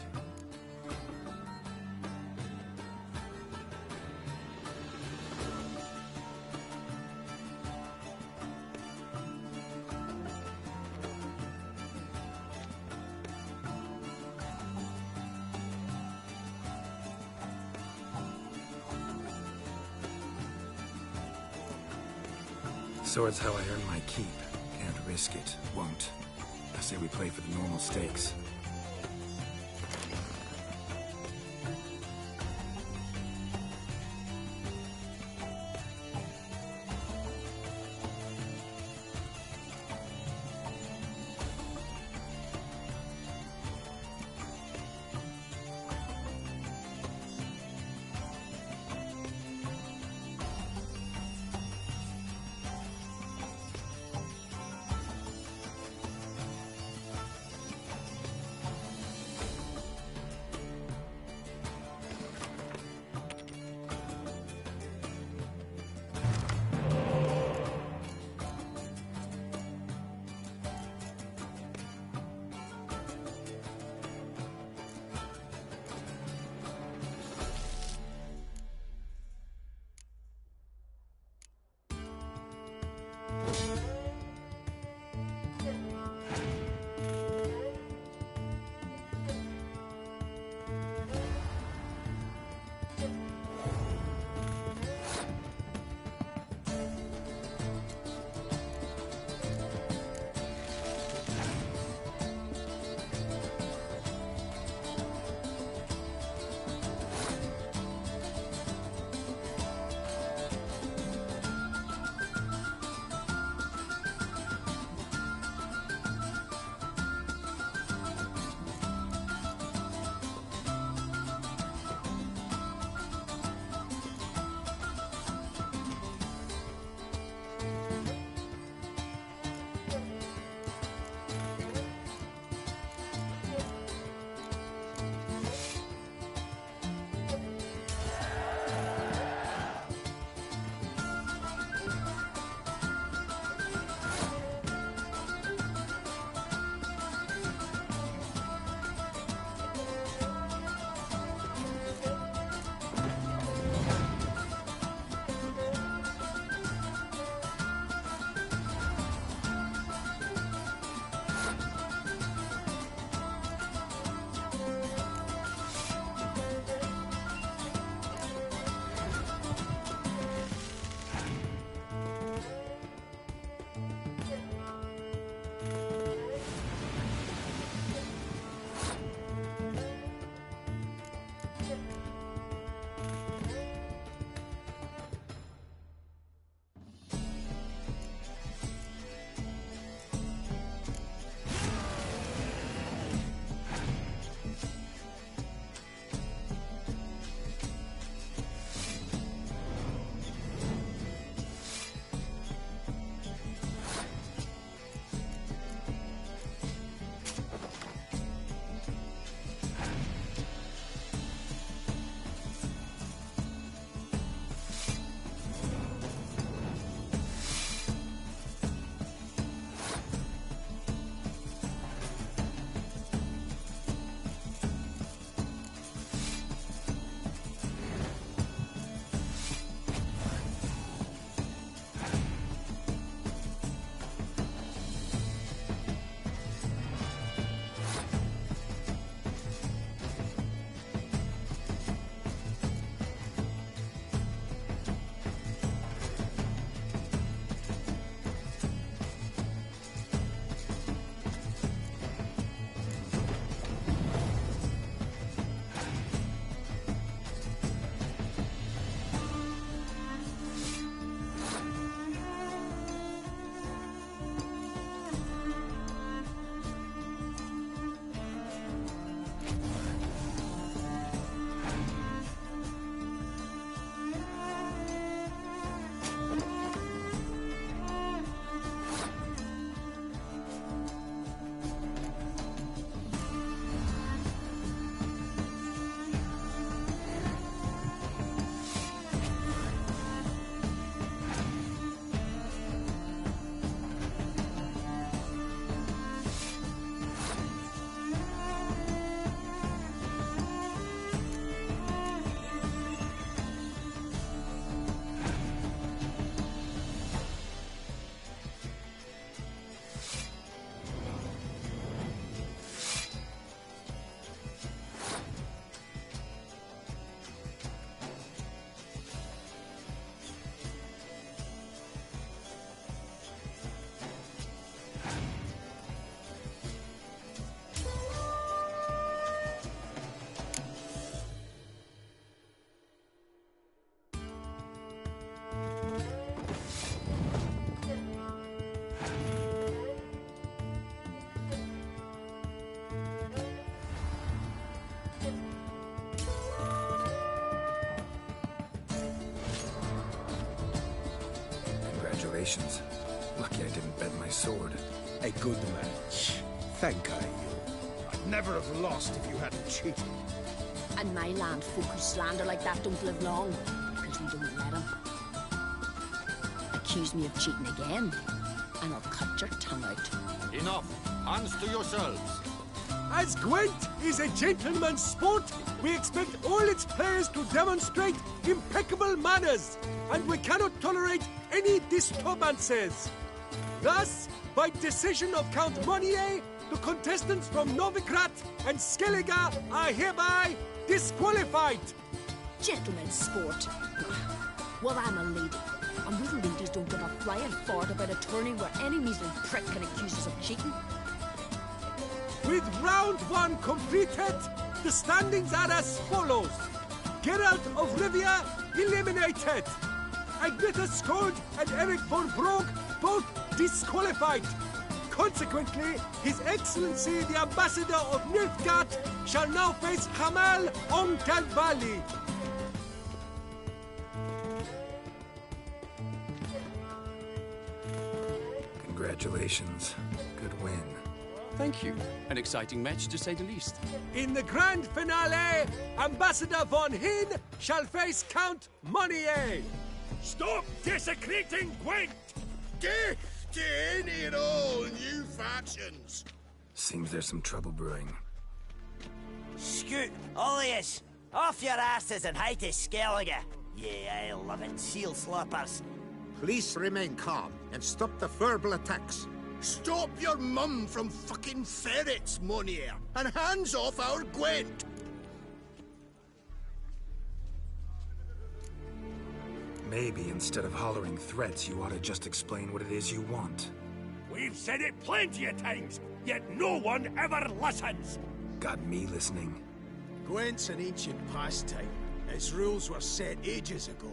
Sword's how I earn my keep. Can't risk it. Won't. I say we play for the normal stakes. Congratulations. Lucky I didn't bend my sword. A good match. Thank I you. I'd never have lost if you hadn't cheated. And my land folk who slander like that don't live long, because we don't let them. Accuse me of cheating again, and I'll cut your tongue out. Enough. Hands to yourselves. As Gwent is a gentleman's sport, we expect all its players to demonstrate impeccable manners, and we cannot tolerate any disturbances. Thus, by decision of Count Monnier, the contestants from Novigrad and Skellige are hereby disqualified. Gentlemen's sport. Well, I'm a lady, and we ladies don't give a flying fart about a tourney where any measly prick can accuse us of cheating. With round 1 completed, the standings are as follows. Geralt of Rivia eliminated. Agneta Skold and Eric von Brogg both disqualified. Consequently, His Excellency the Ambassador of Nilfgaard shall now face Hamal on Galvali. Congratulations. Good win. Thank you. An exciting match, to say the least. In the grand finale, Ambassador von Hinn shall face Count Monnier. Stop desecrating Gwent! Death to any and all new factions! Seems there's some trouble brewing. Scoot, all of yous! Off your asses and hide to Skellige! Yeah, I love it, seal sloppers. Please remain calm and stop the verbal attacks. Stop your mum from fucking ferrets, Monnier, and hands off our Gwent! Maybe instead of hollering threats, you ought to just explain what it is you want. We've said it plenty of times, yet no one ever listens! Got me listening. Gwent's an ancient pastime. Its rules were set ages ago.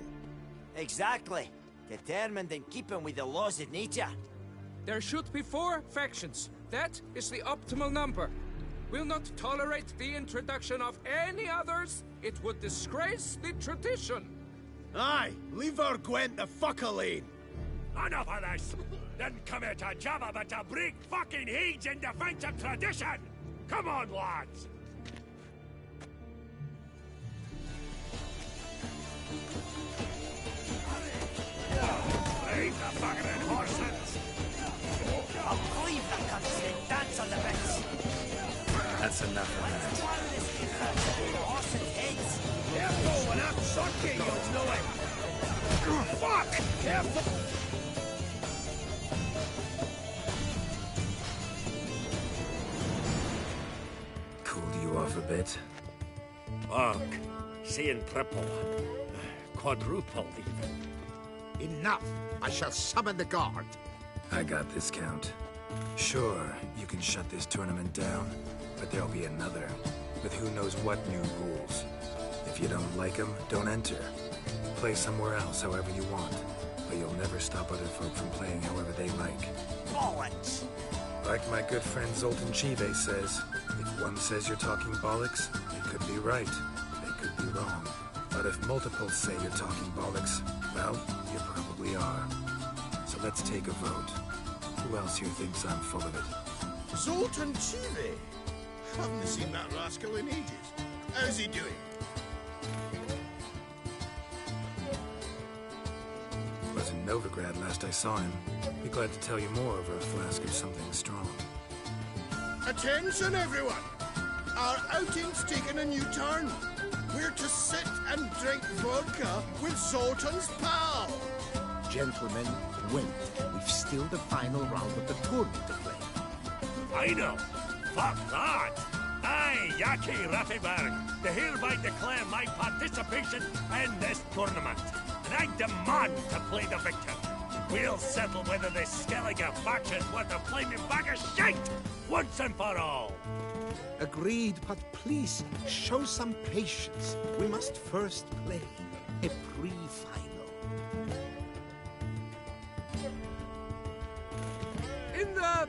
Exactly. Determined in keeping with the laws of nature. There should be 4 factions. That is the optimal number. We'll not tolerate the introduction of any others. It would disgrace the tradition. Aye, leave our Gwent the fuck alone. Enough of this! Didn't come here to jabber, but to break fucking heads in defense of tradition! Come on, lads! Leave the fucking horses! I'll cleave the cunts and dance on the bits! That's enough of that. Horses' heads! Careful, when I'm shocking, you'll know it! Fuck! Careful! Cooled you off a bit? Fuck. Saying triple. Quadruple, even. Enough! I shall summon the guard. I got this, Count. Sure, you can shut this tournament down, but there'll be another, with who knows what new rules. If you don't like them, don't enter. Play somewhere else however you want, but you'll never stop other folk from playing however they like. Bollocks! Like my good friend Zoltan Chive says, if one says you're talking bollocks, they could be right, they could be wrong. But if multiples say you're talking bollocks, well, you probably are. So let's take a vote. Who else here thinks I'm full of it? Zoltan Chive? Haven't seen that rascal in ages. How's he doing? Was in Novigrad last I saw him. Be glad to tell you more over a flask of something strong. Attention, everyone! Our outing's taken a new turn. We're to sit and drink vodka with Zoltan's pal. Gentlemen, wait. We've still the final round of the tournament to play. Final? Fuck that! I, Yaki Raffenberg, do hereby declare my participation in this tournament. And I demand to play the victor. We'll settle whether this Skellige faction's worth a flaming bag of shite once and for all. Agreed, but please, show some patience. We must first play a pre-final. In the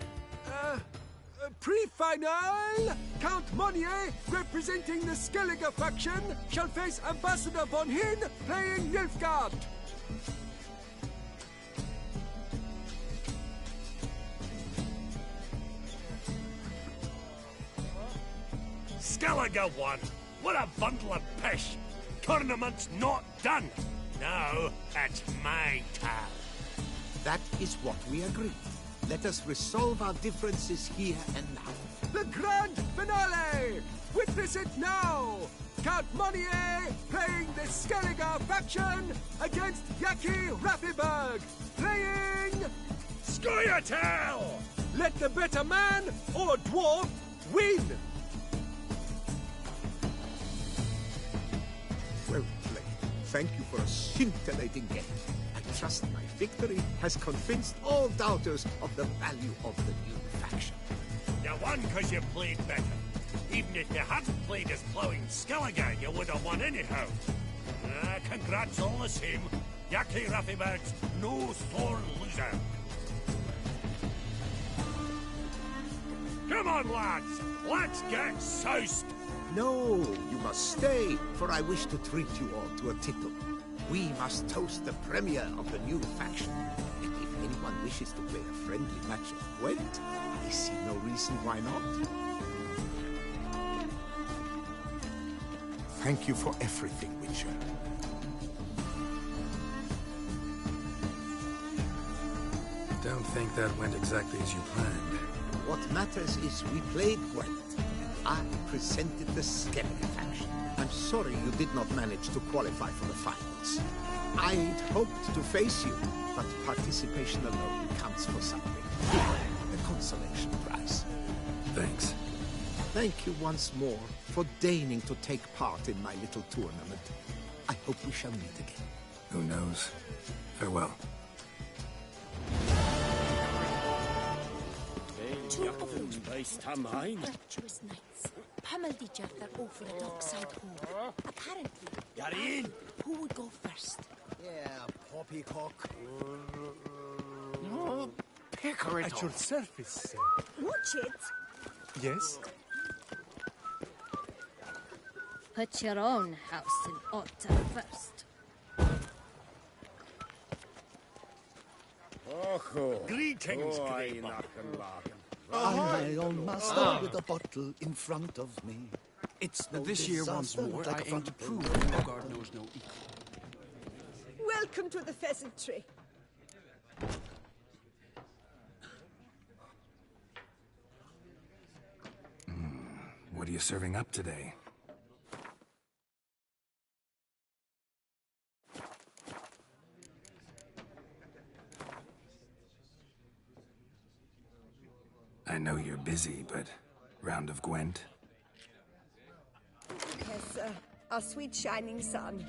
pre-final, Count Monnier, representing the Skellige faction, shall face Ambassador von Hinn, playing Nilfgaard. Skellige won. What a bundle of pish. Tournament's not done. Now, it's my turn. That is what we agreed. Let us resolve our differences here and now. The grand finale! Witness it now! Count Monnier playing the Skellige faction against Yaki Raffiberg, playing... Scoia'tael! Let the better man or dwarf win! Well played. Thank you for a scintillating game. I trust my victory has convinced all doubters of the value of the new faction. You won because you played better. Even if you hadn't played as plowing Skellige, you would have won anyhow. Congrats all the same. Yaki Raffiberg's no sore loser. Come on, lads! Let's get soused! No, you must stay, for I wish to treat you all to a tipple. We must toast the premier of the new faction. And if anyone wishes to play a friendly match of Gwent, I see no reason why not. Thank you for everything, Witcher. Don't think that went exactly as you planned. What matters is we played Gwent. I presented the Skellige faction. I'm sorry you did not manage to qualify for the finals. I'd hoped to face you, but participation alone counts for something. Here, the consolation prize. Thanks. Thank you once more for deigning to take part in my little tournament. I hope we shall meet again. Who knows? Farewell. Virtuous knights pummeled each other over a dockside hole. Apparently, Get in! Who would go first? Yeah, poppycock. No, pecker at your service, sir. Watch it! Yes? Put your own house in order first. Greetings, I'm my own master with a bottle in front of me. It's this year once more. I aim to prove Nogard knows no equal. Welcome to the pheasantry. What are you serving up today? I know you're busy, but round of Gwent? Yes, sir. Our sweet shining sun.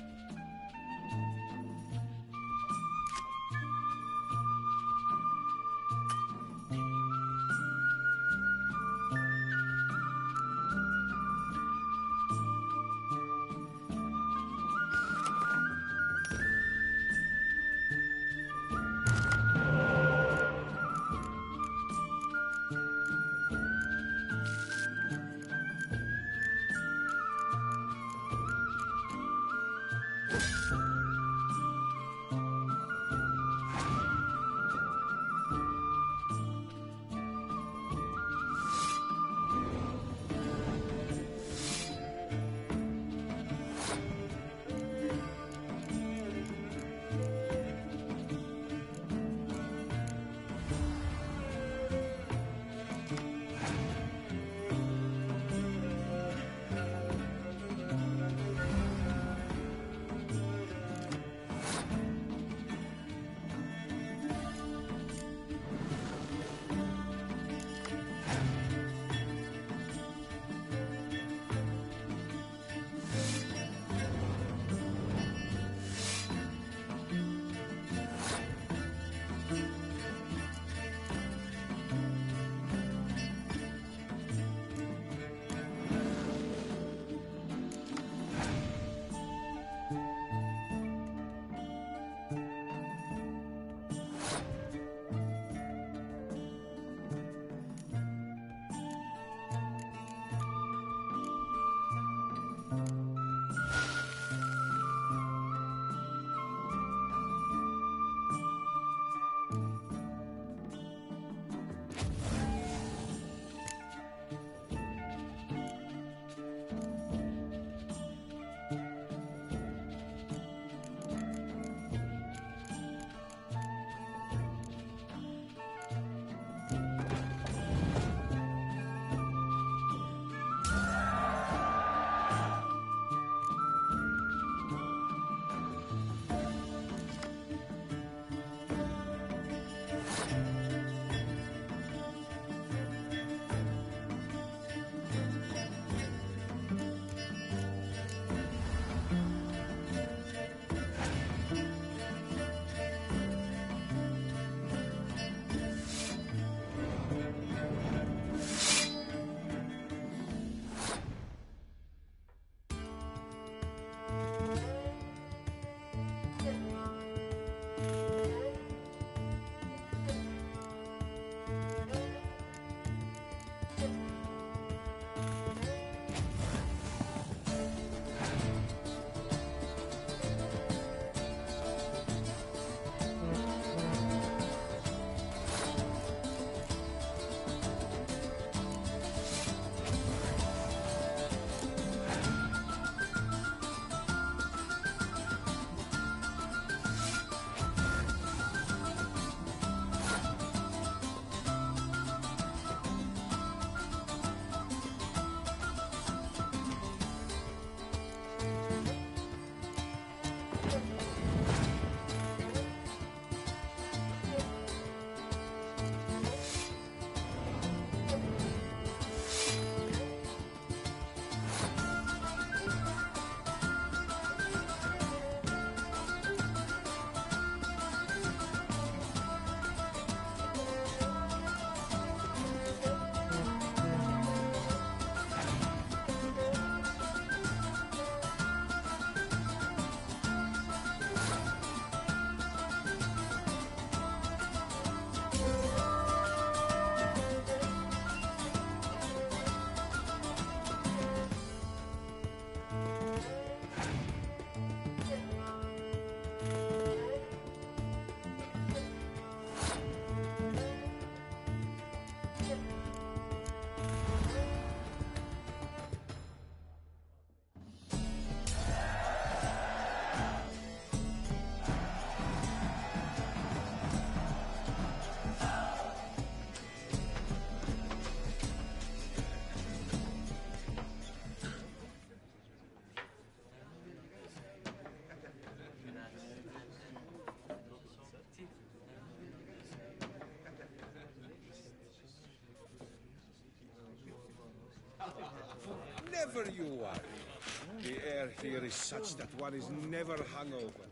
Never you worry. The air here is such that one is never hungover.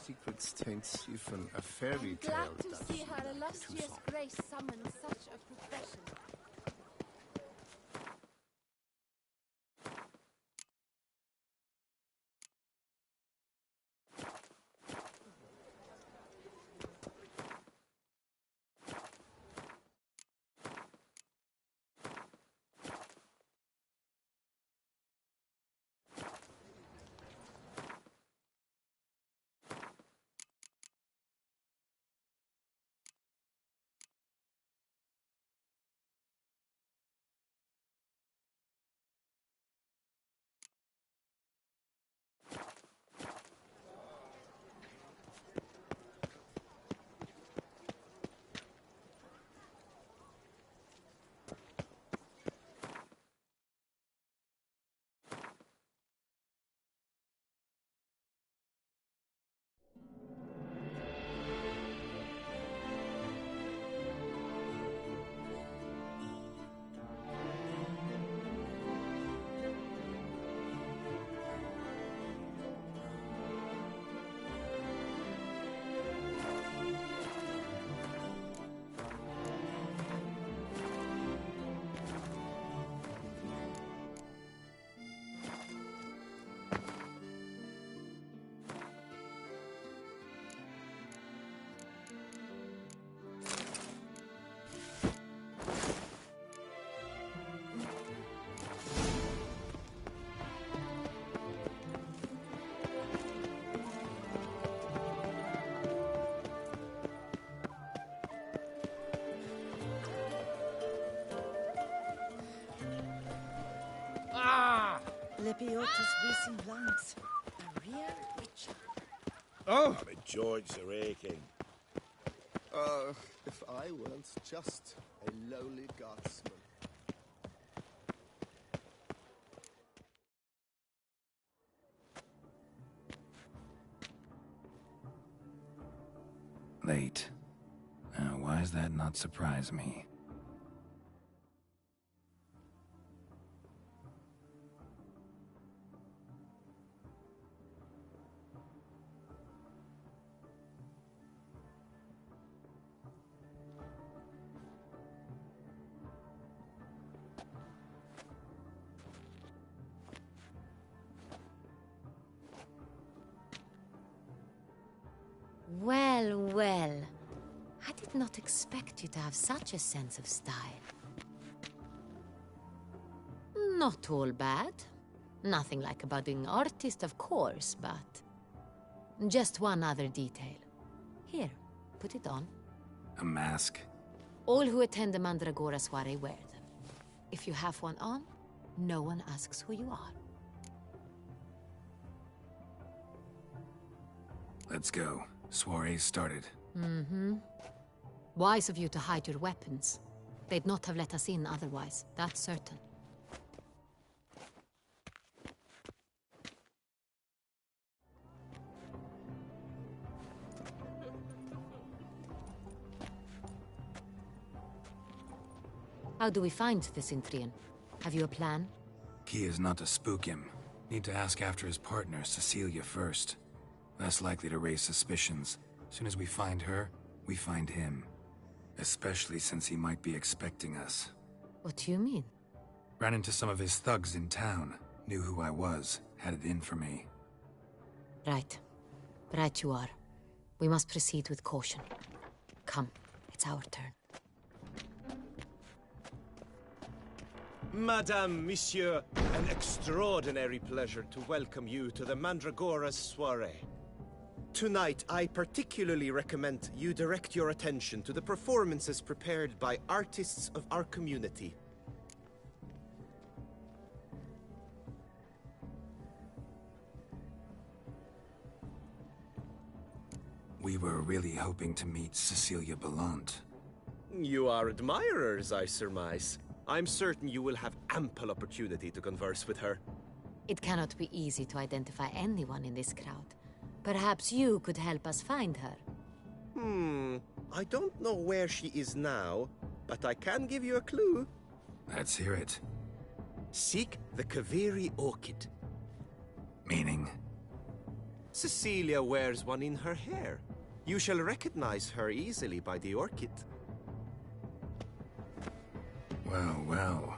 Secrets taints even a fairy tale. Glad to see her illustrious grace summon such a professional. Lepiotus visum blanks. A real witcher. Oh! I'm a George the Raking. If I weren't just a lowly guardsman. Late. Why does that not surprise me? Well, well. I did not expect you to have such a sense of style. Not all bad. Nothing like a budding artist, of course, but... just one other detail. Here, put it on. A mask? All who attend the Mandragora soiree wear them. If you have one on, no one asks who you are. Let's go. Soiree started. Mm-hmm. Wise of you to hide your weapons. They'd not have let us in otherwise, that's certain. How do we find the Cintrian? Have you a plan? Key is not to spook him. Need to ask after his partner, Cecilia, first. Less likely to raise suspicions. Soon as we find her, we find him. Especially since he might be expecting us. What do you mean? Ran into some of his thugs in town. Knew who I was. Had it in for me. Right. Right you are. We must proceed with caution. Come, it's our turn. Madame, Monsieur, an extraordinary pleasure to welcome you to the Mandragora's soiree. Tonight, I particularly recommend you direct your attention to the performances prepared by artists of our community. We were really hoping to meet Cecilia Bellant. You are admirers, I surmise. I'm certain you will have ample opportunity to converse with her. It cannot be easy to identify anyone in this crowd. Perhaps you could help us find her. I don't know where she is now, but I can give you a clue. Let's hear it. Seek the Kaveri orchid. Meaning? Cecilia wears one in her hair. You shall recognize her easily by the orchid. Well, well.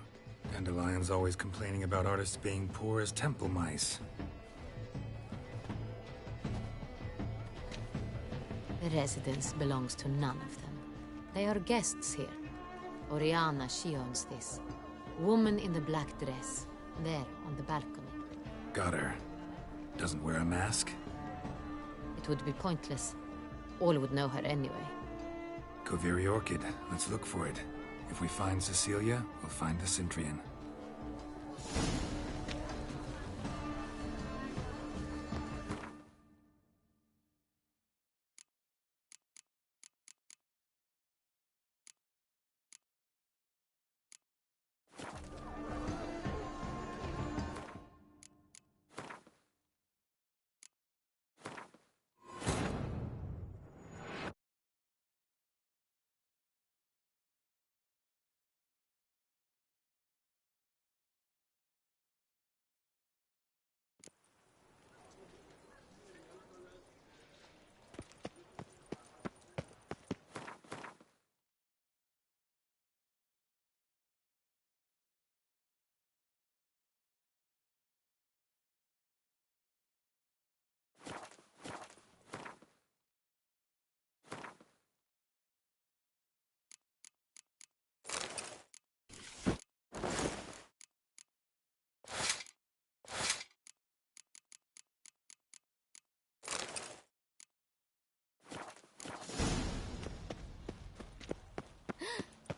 Dandelion's always complaining about artists being poor as temple mice. The residence belongs to none of them. They are guests here. Oriana, she owns this. Woman in the black dress. There, on the balcony. Got her. Doesn't wear a mask? It would be pointless. All would know her anyway. Kaveri Orchid. Let's look for it. If we find Cecilia, we'll find the Cintrian.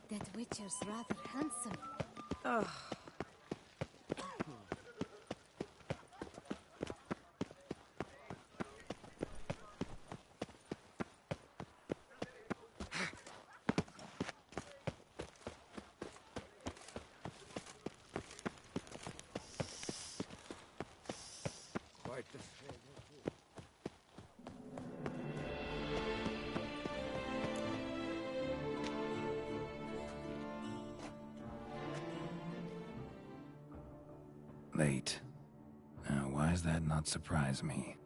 That Witcher's rather handsome. Ugh. Quite the Late. Why does that not surprise me?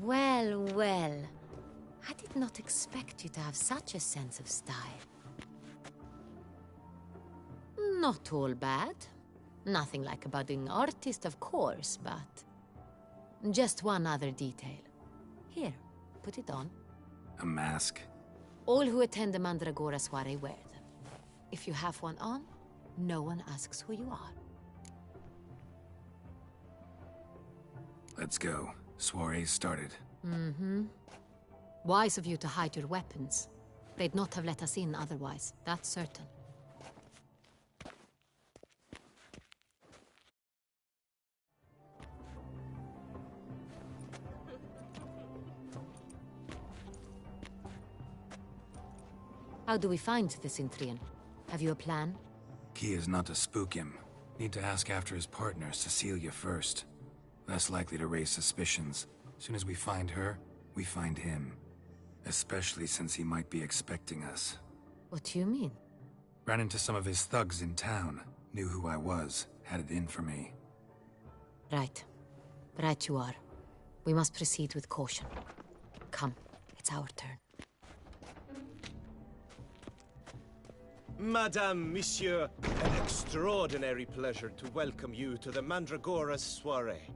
Well, well. I did not expect you to have such a sense of style. Not all bad. Nothing like a budding artist, of course, but... just one other detail. Here, put it on. A mask? All who attend the Mandragora soiree wear them. If you have one on, no one asks who you are. Let's go. Soiree's started. Mm-hmm. Wise of you to hide your weapons. They'd not have let us in otherwise, that's certain. How do we find the Cintrian? Have you a plan? Key is not to spook him. Need to ask after his partner, Cecilia, first. Less likely to raise suspicions. Soon as we find her, we find him. Especially since he might be expecting us. What do you mean? Ran into some of his thugs in town. Knew who I was. Had it in for me. Right. Right you are. We must proceed with caution. Come, it's our turn. Madame, Monsieur, an extraordinary pleasure to welcome you to the Mandragora's soiree.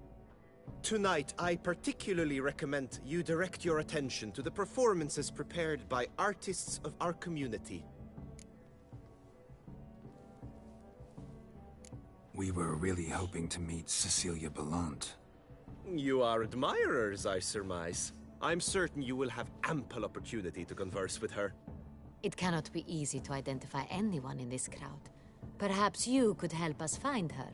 Tonight, I particularly recommend you direct your attention to the performances prepared by artists of our community. We were really hoping to meet Cecilia Belant. You are admirers, I surmise. I'm certain you will have ample opportunity to converse with her. It cannot be easy to identify anyone in this crowd. Perhaps you could help us find her.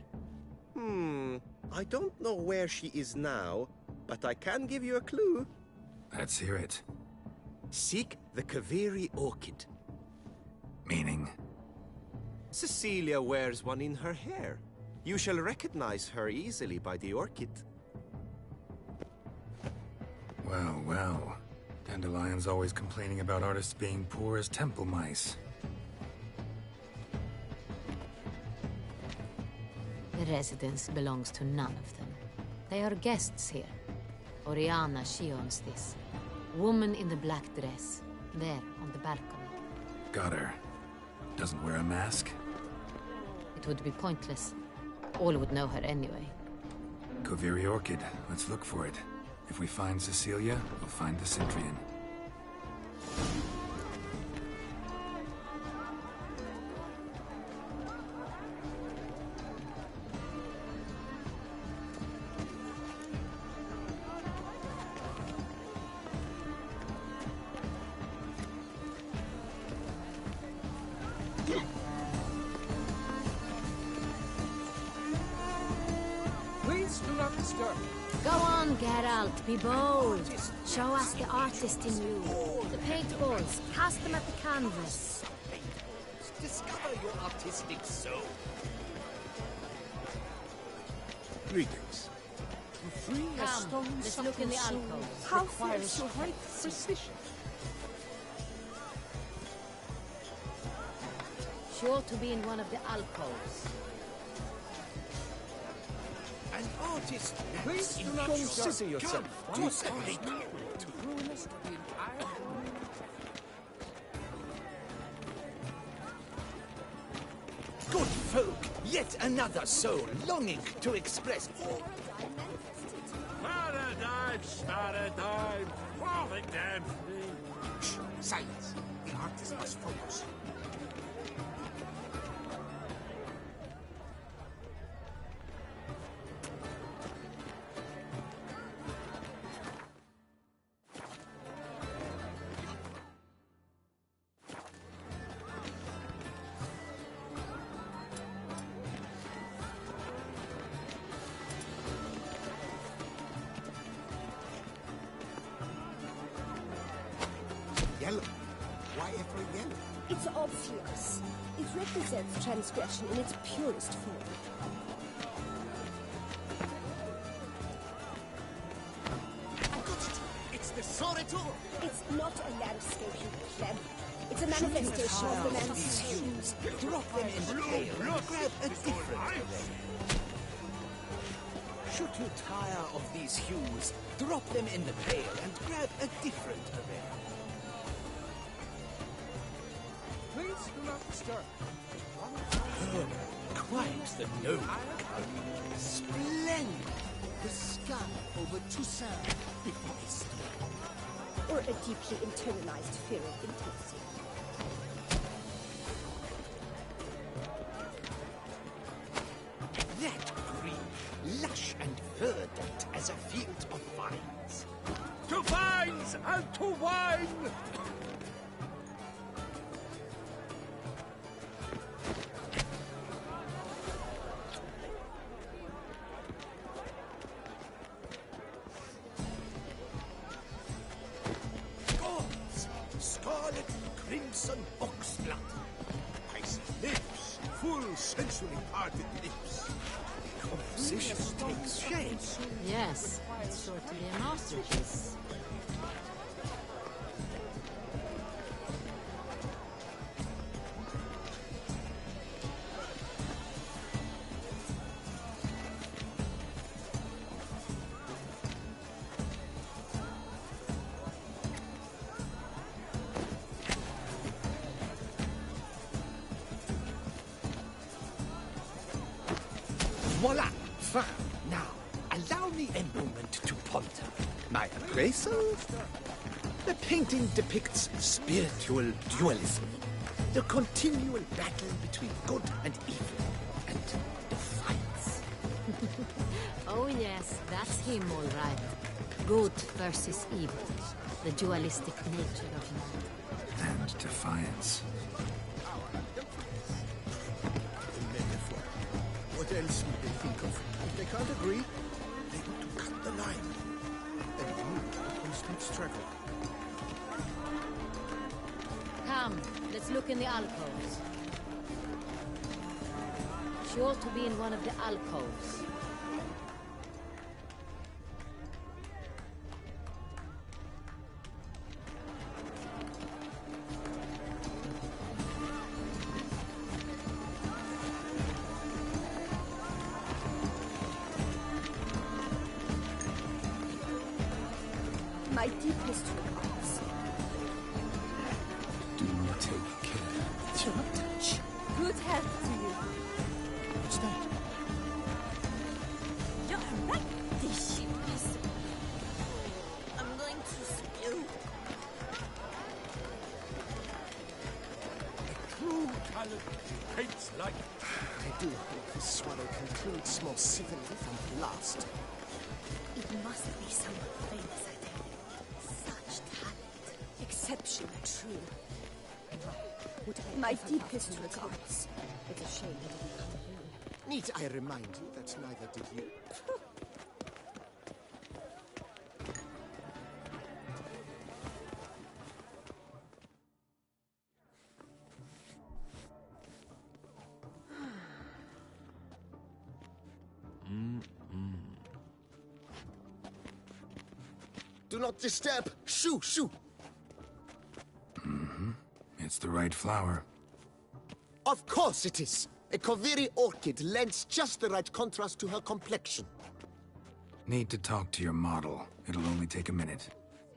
I don't know where she is now, but I can give you a clue. Let's hear it. Seek the Kaviri orchid. Meaning? Cecilia wears one in her hair. You shall recognize her easily by the orchid. Well, well. Dandelion's always complaining about artists being poor as temple mice. The residence belongs to none of them. They are guests here. Oriana, she owns this. Woman in the black dress. There, on the balcony. Got her. Doesn't wear a mask? It would be pointless. All would know her anyway. Kaviri Orchid. Let's look for it. If we find Cecilia, we'll find the Cintrian. Please do not disturb. Go on, Geralt, be bold. Show us the artist in you. The paintballs, cast them at the canvas. Discover your artistic soul. Greetings. Come, let's look in the alcove. How requires so great precision. Sure to be in one of the alcoves. An artist Please do not Consider yourself. do something. Ruinous to the entire Good folk, yet another soul longing to express. Paradigm, all the damn thing. Shh, silence. The artist must focus. Yellow. Why ever yellow? It's obvious. It represents transgression in its purest form. I got it. It's the Soretor. It's not a landscape, you pleb. It's a manifestation of the man's These hues, drop them in the pail and grab a different array. Should you tire of these hues, drop them in the pail and grab a different array. Please do not disturb. Quite the noble color. Splendid. The sky over Toussaint before his storm. or a deeply internalized fear of intimacy. That green, lush and verdant as a field of vines. To vines and to wine! Gods, scarlet, crimson oxblood. Nice lips, full, sensually parted lips. Composition takes shape. Yes, it's sure to be a masterpiece. Voila! Fine. Now, allow me a moment to ponder. My appraisal? The painting depicts spiritual dualism. The continual battle between good and evil. And defiance. Oh yes, that's him all right. Good versus evil. The dualistic nature of man. And defiance. The metaphor. What else would they think of? they can't agree, they want to cut the line. And you will not struggle. Come, let's look in the alcoves. She ought to be in one of the alcoves. My deepest regards. Do take care. Do not touch. Good health to you. What's that? You're right, this shit. I'm going to spew. True talent hates light. I do hope this swallow concludes more civilly from the last. It must be someone famous, I think. Such talent. Exceptional, true. My deepest regards. It's a shame it didn't come to you. Need I remind you that neither did you? Do not disturb! Shoo! Shoo! It's the right flower. Of course it is! A Koviri orchid lends just the right contrast to her complexion. Need to talk to your model. It'll only take a minute.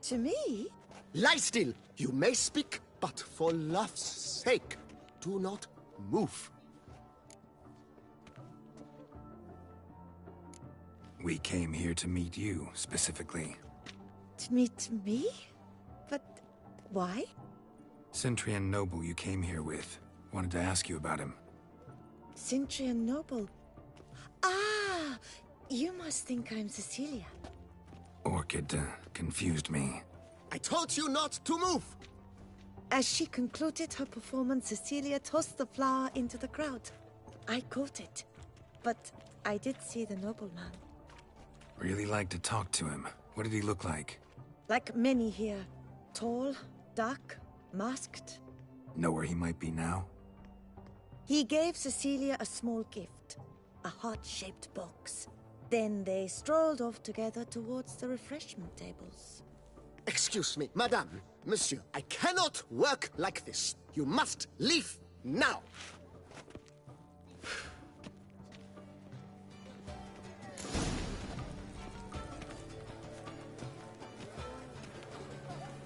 To me? Lie still! You may speak, but for love's sake, do not move. We came here to meet you, specifically. To meet me? But why? Centrian noble you came here with. Wanted to ask you about him. Centrian noble. Ah! You must think I'm Cecilia. Orchid confused me. I told you not to move! As she concluded her performance, Cecilia tossed the flower into the crowd. I caught it. But I did see the nobleman. Really like to talk to him. What did he look like? Like many here. Tall, dark, masked. Know where he might be now? He gave Cecilia a small gift. A heart-shaped box. Then they strolled off together towards the refreshment tables. Excuse me, madame, monsieur, I cannot work like this. You must leave now.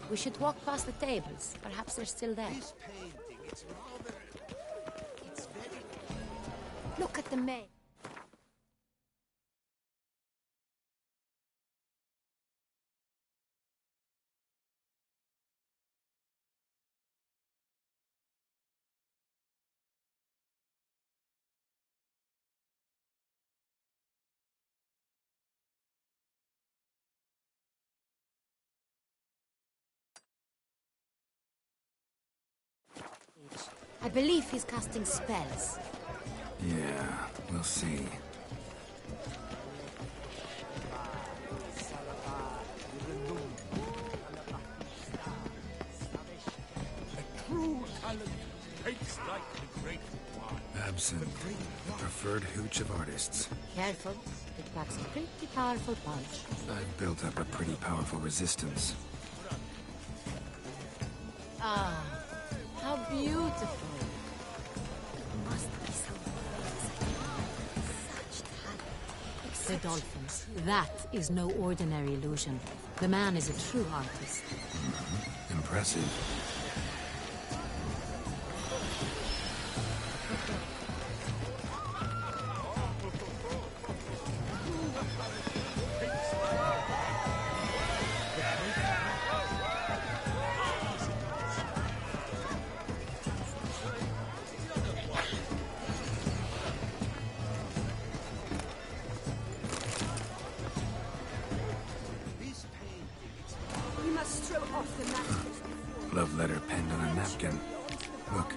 We should walk past the tables. Perhaps they're still there. This painting, it's rather... It's very... Look at the maid. I believe he's casting spells. Yeah, we'll see. True talent tastes like the great wine. Absinthe, the preferred hooch of artists. Careful, it packs a pretty powerful punch. I've built up a pretty powerful resistance. Ah, how beautiful. It must be such talent. The dolphins. That is no ordinary illusion. The man is a true artist. Impressive. We must throw off the mask. Love letter penned on a napkin. Look.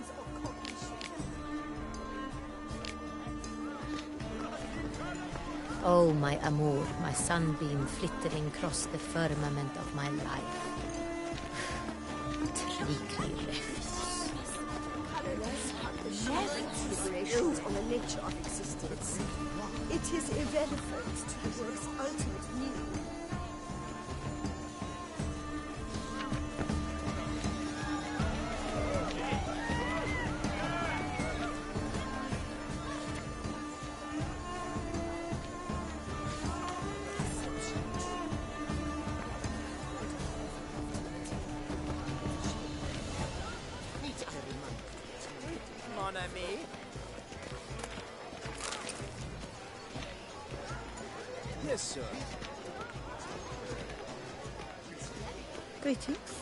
Oh, my amour, my sunbeam flittering across the firmament of my life. Trickly refuse. Liberations on the nature of existence. It is irrelevant to the work's ultimate meaning. Mon ami. Yes, sir. Greetings.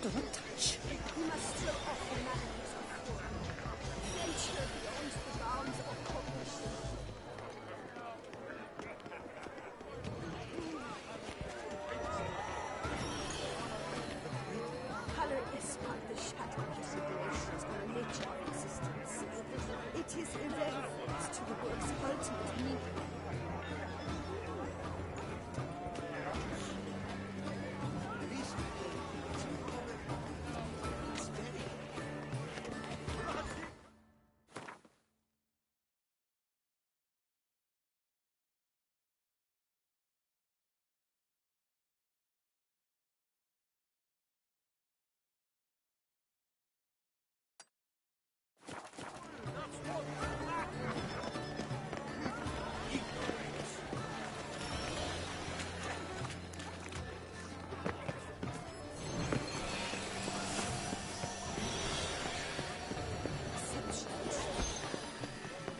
Don't touch. We must still offer matters of form. Venture beyond the bounds of cognition. Color is but the shadow of liberations on the nature of existence. It is irrelevant to the work's ultimate meaning.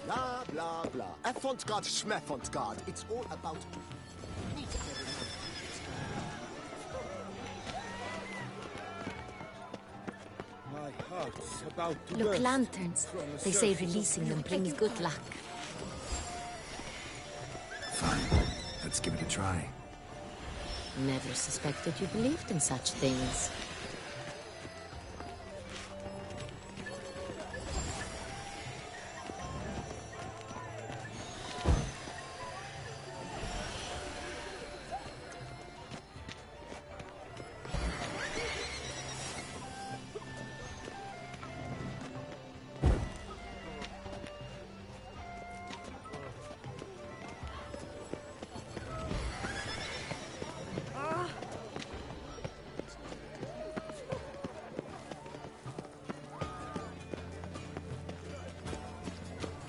Blah, blah, blah. Avant-garde, schmavant-garde. It's all about... My heart's about to Look, burst lanterns. from the They say surface of- releasing them brings good luck. Fine. Let's give it a try. Never suspected you believed in such things.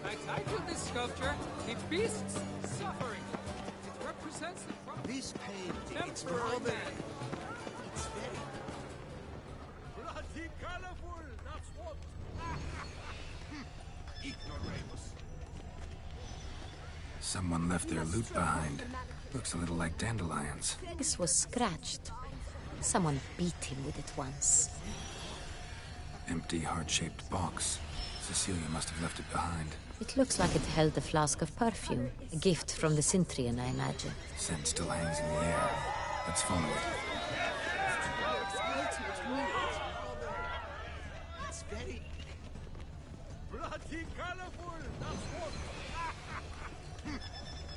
I titled this sculpture, The Beast's Suffering. It represents the This painting, it's temporary rather... man. It's very... Bloody colorful, that's what. Ignoramus. Someone left their loot behind. Looks a little like dandelions. This was scratched. Someone beat him with it once. Empty, heart-shaped box. Cecilia must have left it behind. It looks like it held a flask of perfume. A gift from the Cintrian, I imagine. Scent still hangs in the air. Let's follow it. It's very... Bloody colorful, that's what.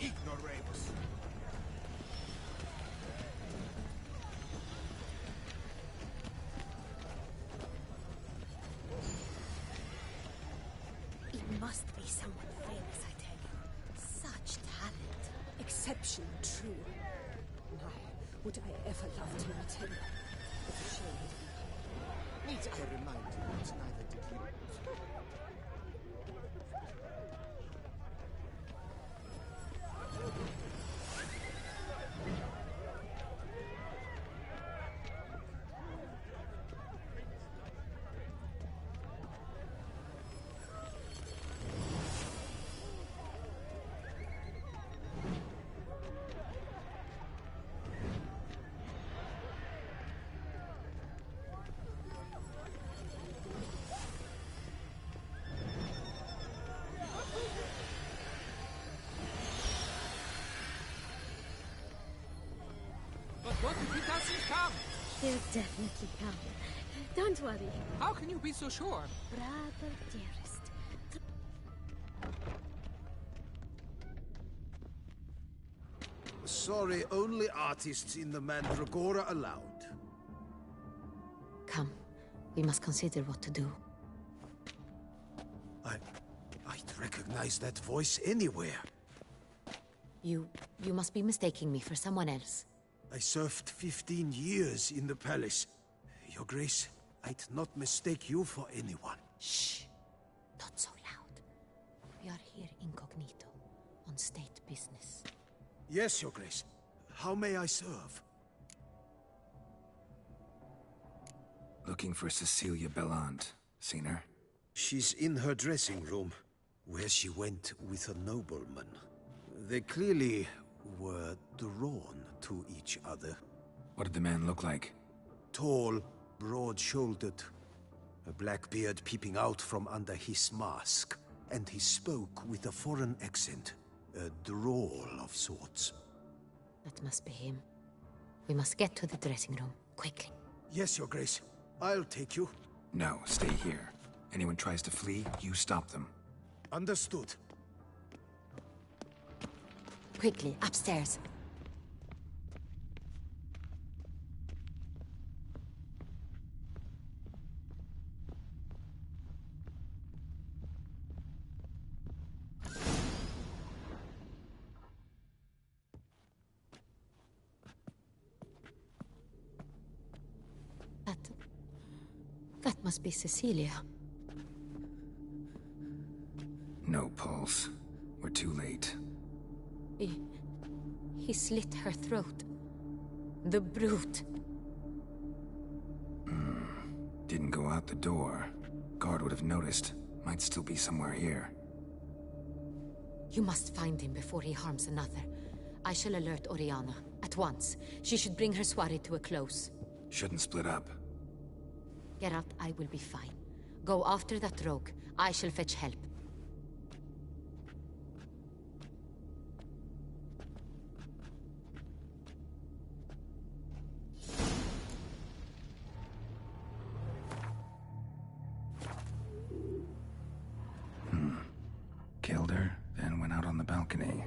Ignoramus. It must be someone famous, I tell you. Such talent. Exception true. My, would I ever love to meet him? It's a shame he didn't. Needs I remind you that neither did you. But what if he doesn't come? He'll definitely come. Don't worry. How can you be so sure? Brother dearest. Sorry, only artists in the Mandragora allowed. Come, we must consider what to do. I'd recognize that voice anywhere. You must be mistaking me for someone else. I served 15 years in the palace. Your Grace, I'd not mistake you for anyone. Shh! Not so loud. We are here incognito, on state business. Yes, Your Grace. How may I serve? Looking for Cecilia Bellant. Seen her? She's in her dressing room, where she went with a nobleman. They clearly were drawn to each other. What did the man look like? Tall, broad-shouldered, a black beard peeping out from under his mask, and he spoke with a foreign accent, a drawl of sorts. That must be him. We must get to the dressing room, quickly. Yes, Your Grace. I'll take you. No, stay here. Anyone tries to flee, you stop them. Understood. Quickly, upstairs. That must be Cecilia. No pulse. We're too late. He slit her throat. The brute. Didn't go out the door. Guard would have noticed. Might still be somewhere here. You must find him before he harms another. I shall alert Oriana. At once. She should bring her soirée to a close. Shouldn't split up. Geralt, I will be fine. Go after that rogue. I shall fetch help. Killed her, then went out on the balcony.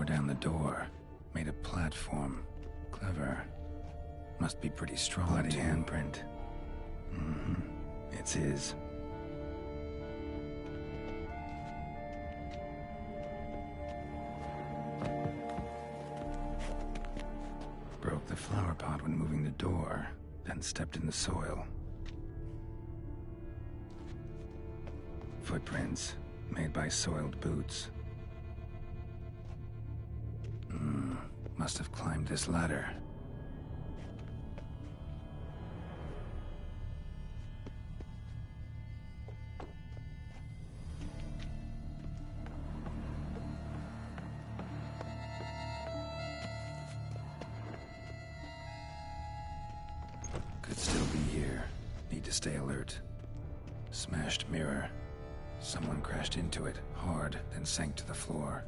tore down the door, made a platform. Clever. Must be pretty strong. Bloody handprint. It's his. Broke the flower pot when moving the door, then stepped in the soil. Footprints, made by soiled boots. Must have climbed this ladder. Could still be here. Need to stay alert. Smashed mirror. Someone crashed into it, hard, then sank to the floor.